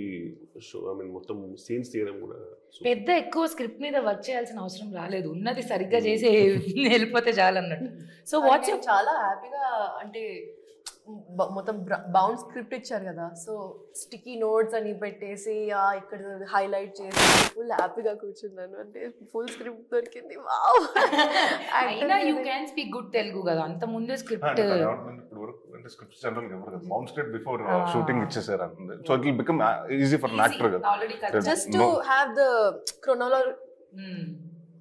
show I mean మొత్తం సీన్స్ తీయడం కూడా పెద్ద ఎక్కువ స్క్రిప్ట్ మీద వర్క్ చేయాల్సిన అవసరం రాలేదు, ఉన్నది సరిగ్గా చేసి వెళ్ళిపోతే చాలన్నట్టు. సో వాట్స్ చాలా హ్యాపీగా అంటే మొత్తం బౌండ్ స్క్రిప్ట్ ఇచ్చారు కదా, సో స్టిక్కీ నోట్స్ అని పెట్టేసి ఇక్కడ హైలైట్ చేసి ఫుల్ హ్యాపీగా కూర్చున్నాను. అంటే ఫుల్ స్క్రిప్ట్ దొరికింది. వావ్. అయినా you can speak good Telugu కదా, అంత ముందే స్క్రిప్ట్ అంటే స్క్రిప్ట్స్ జనరల్ ఎవరు కదా బౌన్స్ స్టేట్ బిఫోర్ షూటింగ్ ఇచ్చేసారు అంటుంది. So it will become easy for actor కదా. just to have the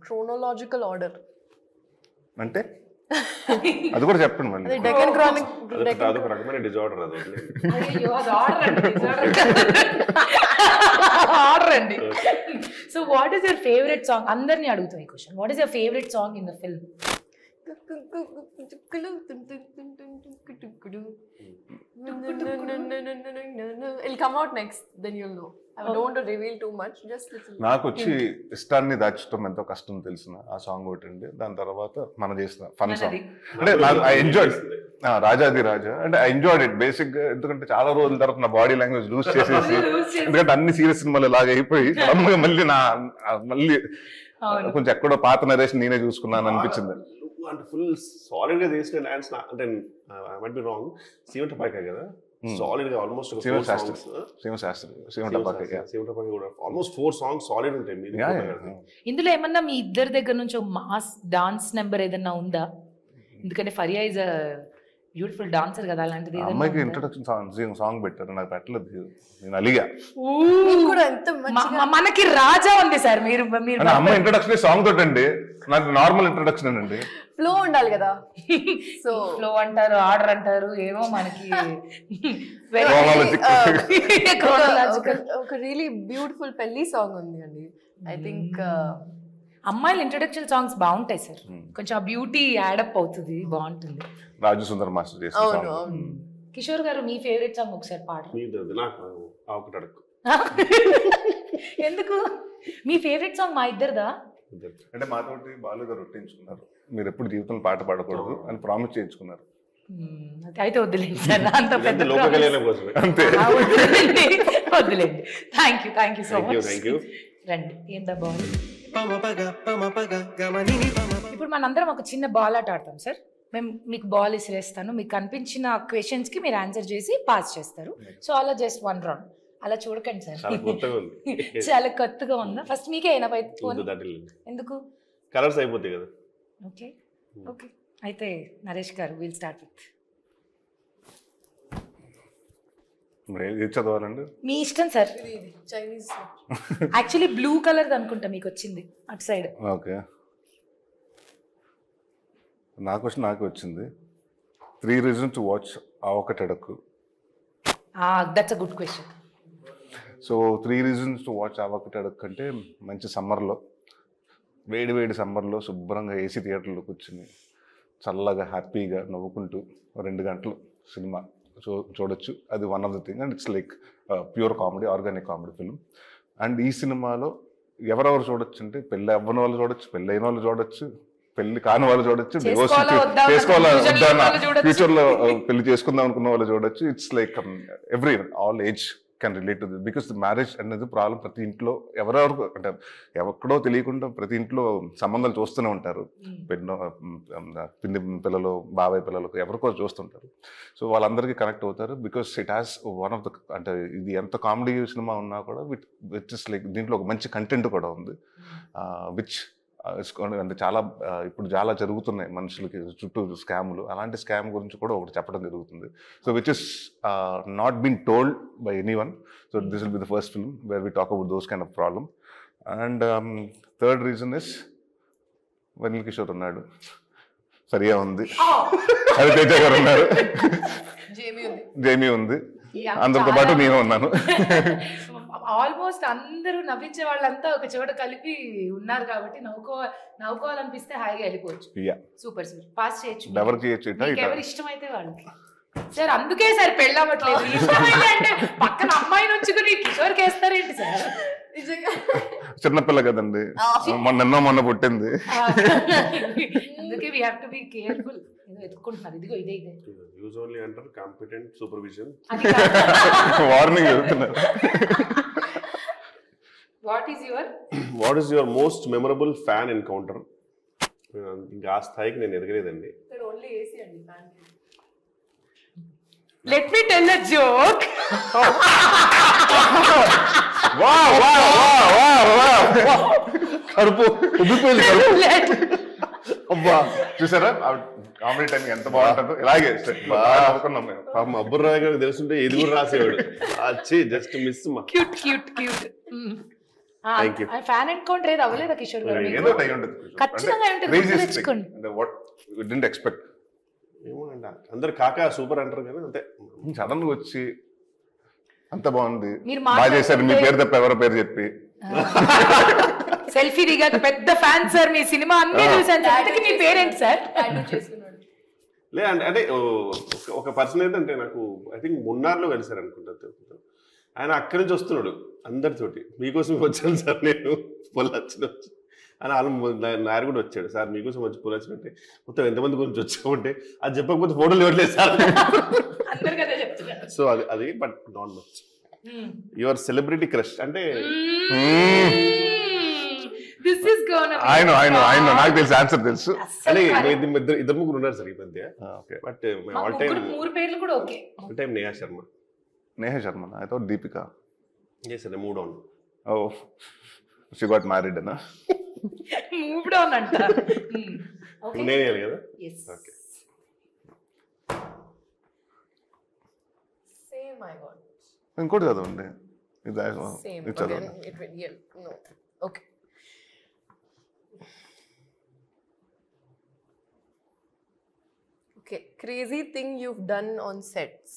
chronological order. అంటే అది కూడా చెప్పండి మళ్ళీ. అదే డెక్కన్ క్రానిక్ అదొక రకమైన డిజార్డర్ అది. అండి. So what is your favourite song? అందరినీ అడుగుతాం ఈ question. What is your favourite song in the film? It'll come out next, then you'll know. I don't want to reveal too much, just little. నాకు వచ్చి ఇష్టాన్ని దాచడం ఎంతో కష్టం తెలిసిన ఆ సాంగ్ ఒకటి అండి. దాని తర్వాత మనం చేసిన ఫన్ సాంగ్ అంటే ఐ ఎంజాయ్ రాజాది రాజా అంటే ఐ ఎంజాయ్డ్ ఇట్ బేసిక్ గా. ఎందుకంటే చాలా రోజుల తర్వాత నా బాడీ లాంగ్వేజ్ లూజ్ చేసేసి, ఎందుకంటే అన్ని సీరియస్ సినిమాలు ఇలాగ అయిపోయి మళ్ళీ కొంచెం ఎక్కడో పాత నరేషన్ నేనే చూసుకున్నాను అనిపించింది. అంటే ఫుల్ సాలిడ్ గా చేసిన డాన్స్ అంటే I might be wrong, Siva టపాకే కదా సాలిడ్ గా ఆల్మోస్ట్ ఆల్మోస్ట్ 4 సాంగ్స్ సాలిడ్ ఉంటాయి. ఇందులో ఏమన్నా మీ ఇద్దరి దగ్గర నుంచి మాస్ డాన్స్ నెంబర్ ఏదన్నా ఉందా? ఎందుకంటే Faria is a beautiful dancer కదా, అలాంటిది అమ్మాయికి ఇంట్రొడక్షన్ సాంగ్ పెట్టారు, నాకు పెట్టలేదు, నేను అలిగా. మనకి రాజా ఉంది సార్. మీరు అమ్మాయి ఇంట్రొడక్షన్ సాంగ్ తోటి అండి, నాకు నార్మల్ ఇంట్రొడక్షన్ అండి. ఫ్లో ఉండాలి కదా, సో ఫ్లో అంటారు, ఆర్డర్ అంటారు, ఏమో మనకి ఒక రియలీ బ్యూటిఫుల్ పెళ్లి సాంగ్ ఉంది అండి. ఐ థింక్ అమ్మాయిల ఇంట్రొడక్షన్ సాంగ్స్ బాగుంటాయి సార్, కొంచెం ఆ బ్యూటీ యాడప్ అవుతుంది, బాగుంటుంది. రాజు సుందర్ మాస్టర్ చేసిన సాంగ్. కిషోర్ గారు మీ ఫేవరెట్ సాంగ్ ఒకసారి పాడండి. ఎందుకు మీ ఫేవరెట్ సాంగ్? మా ఇద్దరిదా? అంటే మాతోటి బాలు గారు రొట్టించుకున్నారు, మీరు ఎప్పుడు జీవితంలో పాట పాడకూడదు అని ప్రామిస్ చేయించుకున్నారు. అయితే వద్దులేండి సార్, అంత పెద్ద అంతే, వద్దులేండి. Thank you so much. రండి, ఏందా బాల్. ఇప్పుడు మనందరం ఒక చిన్న బాల్ ఆట ఆడతాం సార్. మేము మీకు బాల్ ఇసిరేస్తాను, మీకు కనిపించిన క్వశ్చన్స్ కి మీరు ఆన్సర్ చేసి పాస్ చేస్తారు. సో అలా జస్ట్ 1 రౌండ్. అలా చూడకండి సార్, చాలా కొత్తగా ఉందా? ఫస్ట్ మీకే అయినా ఎందుకు కలర్స్ అయిపోతాయి కదా. ఓకే ఓకే, అయితే నరేష్ గారు విల్ స్టార్ట్ విత్. చదవాలండి మీ ఇష్టం sir. Chinese actually blue colour అనుకుంటా మీకు వచ్చింది అటు సైడ్. ఓకే, నా క్వశ్చన్ నాకు వచ్చింది. 3 reasons to watch Aa Okkati Adakku. That's a good question. So 3 reasons to watch Aa Okkati Adakku అంటే మంచి సమ్మర్లో, వేడి సమ్మర్లో శుభ్రంగా ఏసీ థియేటర్లో కూర్చుని చల్లగా హ్యాపీగా నవ్వుకుంటూ 2 గంటలు సినిమా చూడొచ్చు. అది one of the thing, and it's like pure comedy, organic comedy film. And ఈ సినిమాలో ఎవరెవరు చూడొచ్చు అంటే పెళ్ళి అవ్వని వాళ్ళు చూడొచ్చు, పెళ్ళి అయిన వాళ్ళు చూడొచ్చు, పెళ్లి కాని వాళ్ళు చూడొచ్చు, డివోర్స్ చేసుకోవాలా వద్దా ఫ్యూచర్ లో పెళ్లి చేసుకుందాం అనుకున్న వాళ్ళు చూడొచ్చు. It's like every all age can relate to this, because marriage అనేది ప్రాబ్లం ప్రతి ఇంట్లో ఎవరెవరు అంటే ఎక్కడో తెలియకుండా ప్రతి ఇంట్లో సంబంధాలు చూస్తూనే ఉంటారు. పిన్ని పిల్లలు, బాబాయ్ పిల్లలకు ఎవరికో చూస్తుంటారు. సో వాళ్ళందరికీ కనెక్ట్ అవుతారు, because it has one of the, అంటే ఇది ఎంత కామెడీ సినిమా ఉన్నా కూడా విచ్ ఇస్ లైక్ దీంట్లో ఒక మంచి కంటెంట్ కూడా ఉంది, విచ్ అంటే చాలా ఇప్పుడు చాలా జరుగుతున్నాయి మనుషులకి చుట్టూ స్కాములు. అలాంటి స్కామ్ గురించి కూడా ఒకటి చెప్పడం జరుగుతుంది. So which is not been told by any one. So this will be the first film where we talk about those kind of problem. And third reason is Vennela Kishore ఉన్నాడు, సరియా ఉంది, రవితేజ గారు ఉన్నారు, జేమీ ఉంది, అందరితో పాటు నేను ఉన్నాను. ఆల్మోస్ట్ అందరూ నవ్వించే వాళ్ళంతా ఒక చోట కలిపి ఉన్నారు కాబట్టి నవ్వుకోవాలనిపిస్తే హాయిగా వెళ్ళిపోవచ్చు. సూపర్ సార్, పాస్ చేయొచ్చు, ఎవరు ఇష్టమైతే వాళ్ళకి. సార్ అందుకే సార్ పెళ్ళవట్లేదు, ఇష్టమైతే అంటే పక్కన అమ్మాయిని ఉంచుకుని కిషోర్కి వేస్తారేంటి సార్? చిన్నపిల్ల కదండి, మొన్న పుట్టింది, అందుకే we have to be careful. ఎత్తుకుంటున్నారు, ఇదిగో ఇదే use only under competent supervision. Warning చెప్తున్నారు. What is your most memorable fan encounter? ఇంకా ఆ స్థాయికి నేను ఎదగలేదండి. Let me tell a joke. కడుపు ఉబ్బిపోయింది. అబ్బా చూసారా కామెడీ టైం ఎంత బాగుంటుందో ఇలాగే బాగా నవ్వుకున్నాం మేము. పాపం అబ్బుర్రాయ్ గారికి తెలుసుంటే ఇది కూడా రాసేవాడు. వచ్చి జస్ట్ మిస్ మా. Cute cute cute. Thank you. Fan encounter ఏది అవ్వలేదా కిషోర్ గారు మీకు? ఏదో టైం ఉంటుంది ఖచ్చితంగా ఉంటుంది, గుర్తు తెచ్చుకోండి. Didn't expect. ఏమో అండి అందరు కాకా సూపర్ అంటారు కానీ అంతే. సడన్ గా వచ్చి అంత బాగుంది, మీరు బాగా చేశారు, మీ పేరు తప్ప ఎవరో పేరు చెప్పి సెల్ఫీ దిగాక పెద్ద ఫ్యాన్ సార్, మీ సినిమా అన్నీ చూసాను సార్. ఇంతకీ మీ పేరేంటి సార్? లే అంటే ఒక పర్సన్ ఏంటంటే నాకు ఐ థింక్ మున్నార్లో కలిసారు అనుకుంటా. ఆయన అక్కడి నుంచి వస్తున్నాడు అందరితోటి, మీకోసం వచ్చాను సార్ నేను పొల్లచ్చిన అని వాళ్ళు నాయర్ కూడా వచ్చాడు, సార్ మీకోసం వచ్చి పొల్లచ్చినట్టే మొత్తం ఎంతమంది గురించి వచ్చామంటే అది చెప్పకపోతే ఫోటోలు ఇవ్వట్లేదు సార్. సో అది but not much. Your celebrity crush అంటే ఆయన నాకు తెలుసు, ఆన్సర్ తెలుసు. అంటే ఇద్దరు ముగ్గురు ఉన్నారు సార్ ఈ మధ్య. But all time all time Neha Sharma. Neha Sharma, I thought Deepika. Yes, I moved on. Oh, she got married, na? Moved on, anta. Okay. నేనే కదా? Yes. Okay. Same, I got. ఇంకోటి చదవండి. Same. ఇది చదవండి. Yeah, no. Okay. Okay. Crazy thing you've done on sets.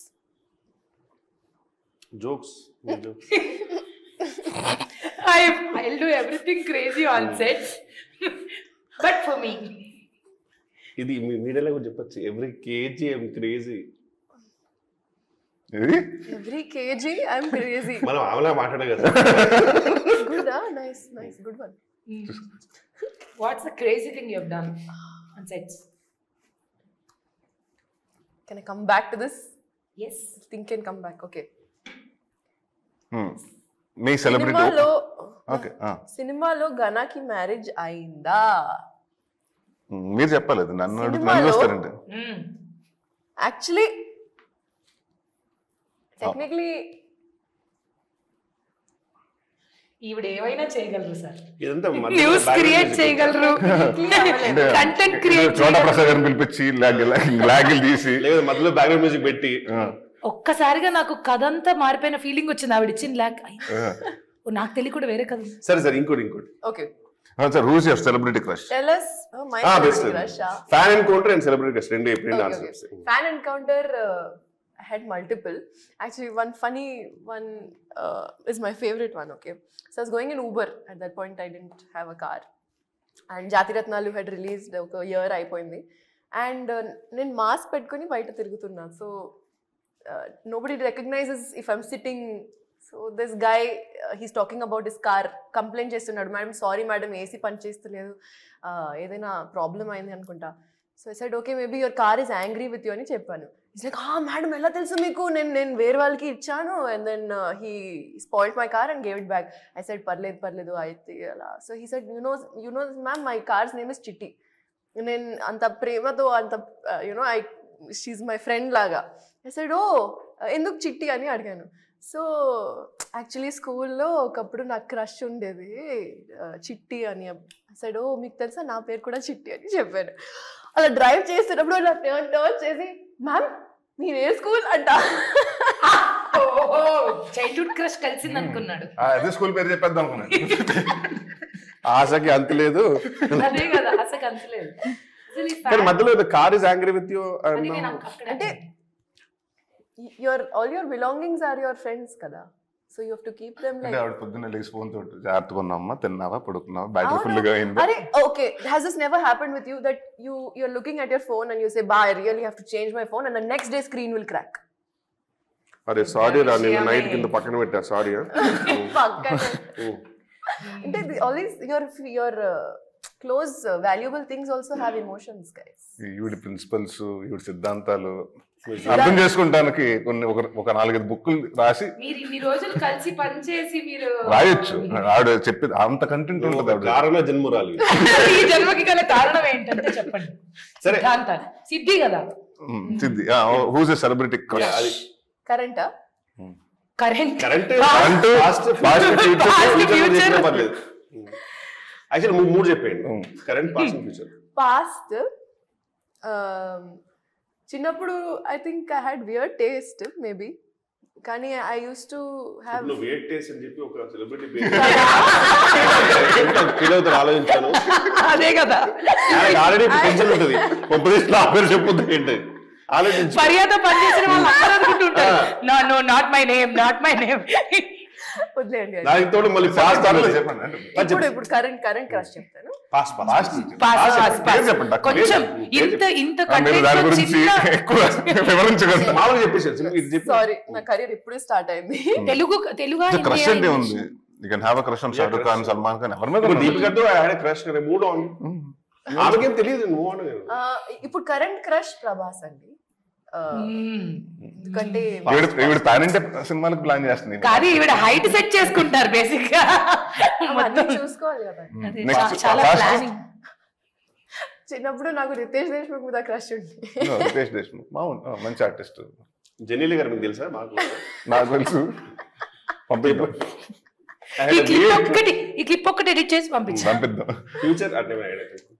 Jokes. I'll do everything crazy on set. But for me. ఇది మీడియాలో కూడా చెప్పచ్చు. Every KG I'm crazy. Every kg I'm crazy. మనం ఆమెలా మాట్లాడే కదా. Good, nice, good one. What's the crazy thing you have done on sets? Can I come back to this? Yes. Think can come back. Okay. Me celebrity సినిమాలో గనాకి marriage అయిందా? మీరు చెప్పలేదు, నన్ను వస్తారండి. Actually technically ఈవిడ ఏమైనా చేయగలరు సార్. ఇదంతా న్యూస్ క్రియేట్ చేయగలరు, కంటెంట్ క్రియేట్. చోటా ప్రసాద్ గారిని పిలిపించి లాగిల్ తీసి లేదా మధ్యలో బ్యాక్గ్రౌండ్ మ్యూజిక్ పెట్టి ఒక్కసారిగా నాకు కథ అంతా మారిపోయిన ఫీలింగ్ వచ్చింది ఆవిడ ఇచ్చిన ల్యాక్. నాకు తెలియ కూడా వేరే కథ. సరే ఇంకోటి okay sir, who's your celebrity crush? Tell us my celebrity crush. Fan encounter and celebrity crush రెండు answers. Fan encounter I had multiple. Actually one funny one is my favorite one. Okay, so I was going in Uber at that point. I didn't have a car and Jatiratnalu had released oka year అయిపోయింది and నేను mask పెట్టుకొని బయట తిరుగుతున్నా. So nobody recognizes if I'm sitting. So this guy he's talking about his car, complaint చేస్తున్నాడు, madam sorry madam AC పని చేస్తలేదు, ఏదైనా problem అయింది అనుకుంటా. So I said okay maybe your car is angry with you అని చెప్పాను. It's like madam ఎలా తెలుసు మీకు, నేను వేరే వాళ్ళకి ఇచ్చాను and then he spoiled my car and gave it back. I said పర్లేదు అయితే అలా. So he said you know ma'am my car's name is Chitti. నేను అంత ప్రేమతో అంత షీఈ్ మై ఫ్రెండ్ లాగా. ఐ సెడ్ ఓ ఎందుకు చిట్టి అని అడిగాను. సో యాక్చువల్లీ స్కూల్లో ఒకప్పుడు నాకు క్రష్ ఉండేది చిట్టి అని. సైడ్ ఓ మీకు తెలుసా నా పేరు కూడా చిట్టి అని చెప్పాను. అలా డ్రైవ్ చేస్తున్నప్పుడు అలా టర్న్ చేసి మ్యామ్ మీరే స్కూల్ అంట. చైల్డ్హుడ్ క్రష్ కలిసింది అనుకున్నాడు. అదే స్కూల్ పేరు చెప్పేద్దాం అనుకున్నాడు. ఆశకి అంత లేదు. అదే కదా, ఆశకి అంత లేదు. కానీ మధ్యలో car is angry with you అంటే all your belongings are your friends kada, so you have to keep them like. ఆవిడ పొద్దున్న లేచి ఫోన్ తోటి జాగ్రత్తగా ఉన్నామా, తిన్నావా, పడుకున్నావా, బ్యాటరీ ఫుల్ గా అయింది. అరే okay, has this never happened with you that you're looking at your phone and you say bye, I really have to change my phone, and the next day screen will crack? అరే sorry రా, నేను night కింద పక్కన పెట్టా, sorry. అంటే all these your close valuable things also have emotions guys. ఈవిడ principles, ఈవిడ సిద్ధాంతాలు అర్థం చేసుకుంటానికి కొన్ని ఒక 4-5 బుక్కులు రాసి మీరు ఇన్ని రోజులు కలిసి పనిచేసి మీరు రాయొచ్చు. ఆవిడ చెప్పేది అంత కంటెంట్ ఉంటుంది. కారణ జన్మురాలి. ఈ జన్మకి గల కారణం ఏంటంటే చెప్పండి. సరే సిద్ధి కదా. Siddhi. Who's a celebrity crush? Current past future పర్లేదు. యాక్చువల్లీ మూడు చెప్పేయండి, current, past and future. Past, చిన్నప్పుడు I think I had weird taste maybe, కానీ ఐ యూస్ టు హ్యావ్ నువ్వు వెయిట్ టేస్ట్ అని చెప్పి ఒక సెలబ్రిటీ ఫీల్ అవుతారు, ఆలోచించాను. అదే కదా ఆల్రెడీ టెన్షన్ ఉంటుంది, నా పేరు చెప్పొద్దు ఏంటి ఆలోచించి మర్యాద పనిచేసిన వాళ్ళు అందరూ అనుకుంటుంటారు no not my name, not my name. వదిలేయండి. దానికి తోడు మళ్ళీ పాస్ట్ చెప్పండి. ఇప్పుడు కరెంట్ క్రష్ చెప్తాను. పాస్ట్ కొంచెం ఇంత మీరు దాని గురించి ఎక్కువ వివరించగలరు. మామూలుగా చెప్పేసి సారీ, నా కెరీర్ ఇప్పుడే స్టార్ట్ అయింది. తెలుగు క్రష్ అంటే ఉంది. You can have a crush on Shahrukh Khan, Salman Khan, ఎవరి మీద దీపికతో క్రష్ మూడ్ ఆన్. ఆమెకేం తెలియదు నువ్వు ఆన్. ఇప్పుడు కరెంట్ క్రష్ ప్రభాస్ అండి. ఎందుకంటే ఈవిడ పాన్ ఇండియా సినిమాలకు ప్లాన్ చేస్తుంది. కానీ ఈవిడ హైట్ సెట్ చేసుకుంటారు బేసిక్ గా, చూసుకోవాలి కదా. చాలా ప్లానింగ్. చిన్నప్పుడు నాకు రితేష్ దేశ్ముఖ్ మీద క్రష్ ఉంది. రితేష్ దేశ్ముఖ్ మంచి ఆర్టిస్ట్. జెనీలి గారు మీకు తెలుసా? నాకు తెలుసు. పంపిద్దాం, ఈ క్లిప్ ఒక్కటి ఎడిట్ చేసి పంపిద్దాం. ఫ్యూచర్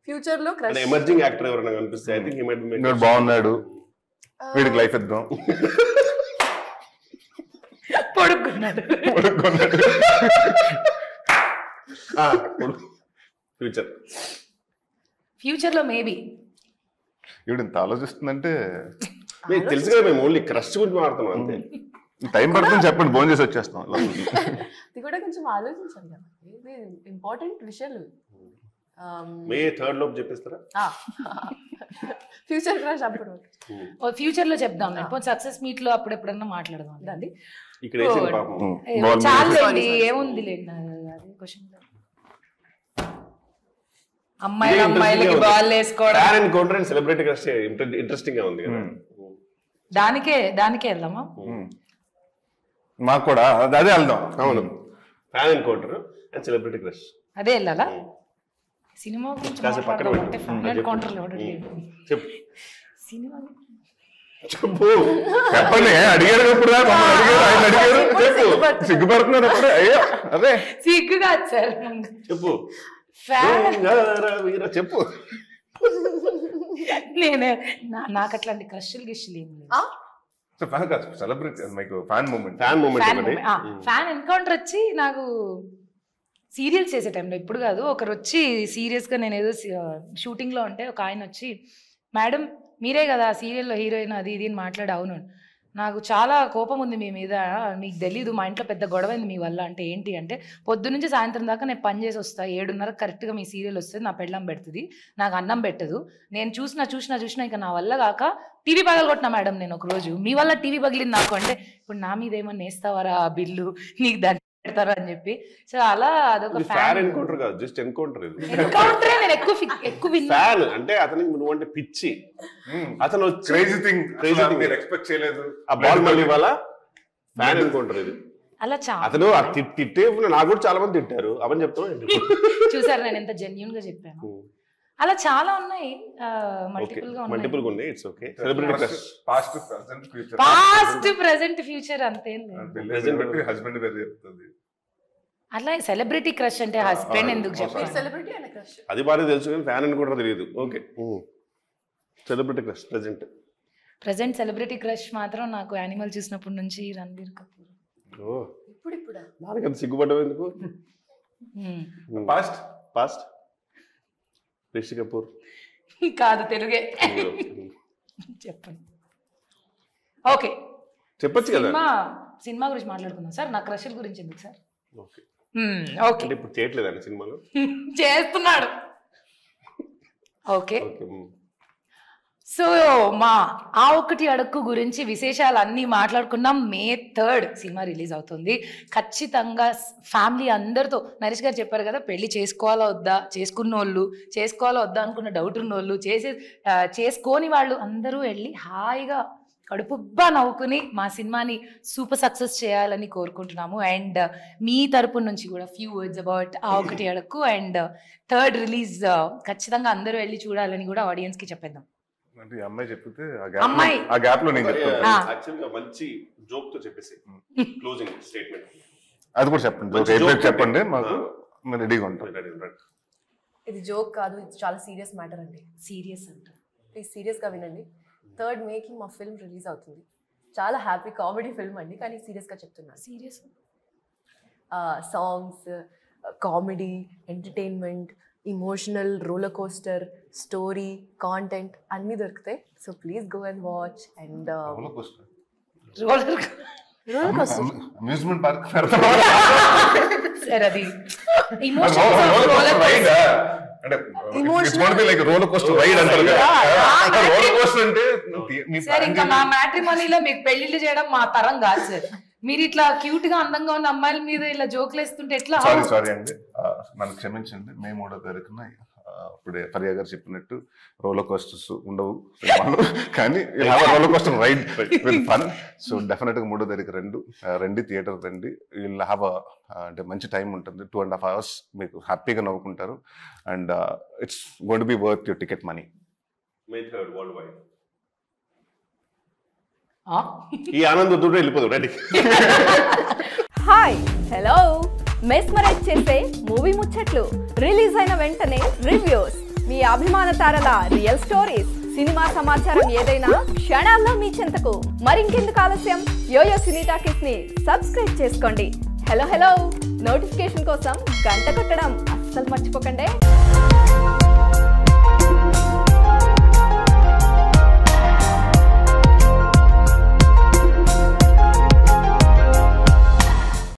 ఫ్యూచర్ లో క్రష్ ఎమర్జింగ్ యాక్టర్ ఎవరైనా కనిపిస్తే I think he might be బాగున్నాడు, వీడికి లైఫ్ ఇద్దాం. పడుకున్నాడు. ఫ్యూచర్ లో మేబీ ఈవిడ ఇంత ఆలోచిస్తుందంటే మీకు తెలుసు కదా, మేము ఓన్లీ క్రష్ గురించి మాట్లాడుతున్నాం అంతే. టైం పడుతుంది చెప్పండి, భోజనం చేసి వచ్చేస్తాం. ఇది కూడా కొంచెం ఆలోచించాలి కదా, ఇది ఇంపార్టెంట్ విషయాలు. మే 3rd లోపు చెప్పేస్తారా? ఫ్యూచర్ క్రష్ అప్పుడు ఫ్యూచర్ లో చెప్దాం. సక్సెస్ మీట్ లో అప్పుడు ఎప్పుడన్నా మాట్లాడదాం దాన్ని. ఇక్కడ వేసింది పాపం. చాలండి, ఏముంది లేండి. అదే క్వశ్చన్. అమ్మాయిలకి బాల్ వేసుకోవడం, సెలబ్రిటీ క్రష్ ఇంట్రెస్టింగ్ గా ఉంది కదా. దానికే వెళ్దామా? మాకు కూడా అదే వెళ్దాం. అవును, fan encounter and celebrity crush అదే వెళ్ళాలా? సినిమా గురించి కాసేపు పక్కన మాట్లాడదామంటే ఫ్యాన్ ఎన్కౌంటర్లు ఎవరు లేదు. చెప్పు సినిమా చెప్పు చెప్పండి. అడిగారు అప్పుడు, ఆయన అడిగారు, సిగ్గుపడుతున్నారు అప్పుడు. అయ్యో అదే సిగ్గు కాదు సార్, చెప్పు చెప్పు. నేనే నాకు అట్లాంటి క్రష్లు గిష్లు ఏం లేదు. సెలబ్రిటీ మీకు ఫ్యాన్ మూమెంట్. ఫ్యాన్ ఎన్కౌంటర్ వచ్చి నాకు సీరియల్స్ చేసే టైంలో, ఇప్పుడు కాదు, ఒకరు వచ్చి సీరియస్గా నేను ఏదో షూటింగ్లో ఉంటే ఒక ఆయన వచ్చి, మేడం మీరే కదా సీరియల్లో హీరోయిన్ అది ఇది అని మాట్లాడి. అవును, నాకు చాలా కోపం ఉంది మీ మీద, మీకు తెలీదు మా ఇంట్లో పెద్ద గొడవైంది మీ వల్ల. అంటే ఏంటి అంటే, పొద్దు నుంచి సాయంత్రం దాకా నేను పని చేసి వస్తాను, 7:30 కరెక్ట్గా మీ సీరియల్ వస్తుంది, నా పెళ్ళం పెడుతుంది, నాకు అన్నం పెట్టదు, నేను చూసినా ఇంకా నా వల్ల కాక టీవీ పగలగొట్టినా మేడం నేను ఒకరోజు, మీ వల్ల టీవీ పగిలింది నాకు. అంటే ఇప్పుడు నా మీద ఏమన్నా వేస్తావారా ఆ బిల్లు, నీకు దాన్ని పెడతారా అని చెప్పి. సో అలా అదొక ఫ్యాన్ ఎన్కౌంటర్ కాదు, జస్ట్ ఎన్కౌంటర్. ఎన్కౌంటరే నేను ఎక్కువ ఫ్యాన్ అంటే అతనికి నువ్వు అంటే పిచ్చి, అతను క్రేజీ థింగ్ మీరు ఎక్స్పెక్ట్ చేయలేదు, ఆ బాల్ మళ్ళీ ఇవాళ ఫ్యాన్ ఎన్కౌంటర్ ఇది. అలా అతను తిట్టే నాకు కూడా చాలా మంది తిట్టారు, అవని చెప్తాను. చూసారు నేను ఎంత జెన్యూన్ గా చెప్పాను. అలా చాలా ఉన్నాయి, మల్టిపుల్ గా ఉన్నాయి. It's okay. Celebrity crush past present future, past present future అంతేం లేదు. హస్బెండ్ పేరు చెప్తుంది. అట్లా సెలబ్రిటీ క్రష్ అంటే హస్బెండ్ ఎందుకు చెప్పారు? సెలబ్రిటీ అనే క్రష్ అది బాగా తెలుసు, కానీ ఫ్యాన్ అని కూడా తెలియదు. Okay, celebrity crush present celebrity crush మాత్రం నాకు యానిమల్ చూసినప్పటి నుంచి రణబీర్ కపూర్. ఇప్పుడు దానికి అంత సిగ్గుపడ్డావు ఎందుకు? పాస్ట్ రిషి కపూర్ కాదు, తెలుగే చెప్పండి. ఓకే, చెప్పొచ్చు కదా. సినిమా గురించి మాట్లాడుకుందాం సార్. నా క్రష్ గురించి ఎందుకు సార్? ఓకే ఓకే, ఇప్పుడు చేయట్లేదండి సినిమాలో? చేస్తున్నాడు. ఓకే, సో మా ఆ ఒక్కటి అడుక్కు గురించి విశేషాలు అన్నీ మాట్లాడుకున్నాం. May 3rd సినిమా రిలీజ్ అవుతుంది. ఖచ్చితంగా ఫ్యామిలీ అందరితో, నరేష్ గారు చెప్పారు కదా, పెళ్లి చేసుకోవాలా వద్దా, చేసుకోవాలా వద్దా అనుకున్న డౌట్ ఉన్నోళ్ళు, చేసుకోని వాళ్ళు అందరూ వెళ్ళి హాయిగా కడుపుబ్బా నవ్వుకుని మా సినిమాని సూపర్ సక్సెస్ చేయాలని కోరుకుంటున్నాము. అండ్ మీ తరపు నుంచి కూడా ఫ్యూ వర్డ్స్ అబౌట్ ఆ ఒకటి అడుక్కు. అండ్ 3rd రిలీజ్ ఖచ్చితంగా అందరూ వెళ్ళి చూడాలని కూడా ఆడియన్స్కి చెప్పేద్దాం. అంటే అమ్మాయి చెప్తే ఆ గ్యాప్ లో నేను చెప్తాను. యాక్చువల్గా మంచి జోక్ తో చెప్పేసి క్లోజింగ్ స్టేట్మెంట్ అది కూడా చెప్పండి. చెప్పండి, మాకు రెడీగా ఉంటాం. ఇది జోక్ కాదు, ఇది చాలా సీరియస్ మ్యాటర్ అండి. సీరియస్ అంట. ప్లీజ్ సీరియస్గా వినండి. 3rd Mayకి మా ఫిల్మ్ రిలీజ్ అవుతుంది. చాలా హ్యాపీ కామెడీ ఫిల్మ్ అండి, కానీ సీరియస్గా చెప్తున్నాను. Serious? Songs, comedy, entertainment, emotional, roller coaster, story, content అన్నీ దొరుకుతాయి. So please go and watch. And roller amusement park sir అది సార్ ఇంకా మా మ్యాట్రిమోనీలో మీకు పెళ్లిళ్ళు చేయడం మా తరం కాదు సార్. మీరు ఇట్లా క్యూట్ గా అందంగా ఉన్న అమ్మాయిల మీద ఇలా జోకులు వేస్తుంటే ఎట్లా? సారీ అండి, నన్ను క్షమించండి. మే 3వ తారీఖున ఇప్పుడే ఫరియా గారు చెప్పినట్టు రోలర్ కోస్టర్స్ ఉండవు కానీ roller coaster ride with fun. So definite గా 3వ తారీఖు రండి, థియేటర్ రండి. విల్ హ్యావ్ అంటే మంచి టైం ఉంటుంది. 2.5 hours మీకు హ్యాపీగా నవ్వుకుంటారు. And it's going to be worth your ticket money. May 3rd world wide. ఆ? ఈ ఆనందం దూరం వెళ్ళిపోదు. రెడీ? Hi, hello. మెస్మరైజ్ చేసే మూవీ ముచ్చట్లు, రిలీజ్ అయిన వెంటనే రివ్యూస్, మీ అభిమాన తారల రియల్ స్టోరీస్, సినిమా సమాచారం ఏదైనా క్షణాల్లో మీ చెంతకు. మరింకెందుకు ఆలస్యం, యోయో సినీ టాకీస్ ని సబ్స్క్రైబ్ చేసుకోండి. హలో నోటిఫికేషన్ కోసం గంట కొట్టడం అస్సలు మర్చిపోకండి.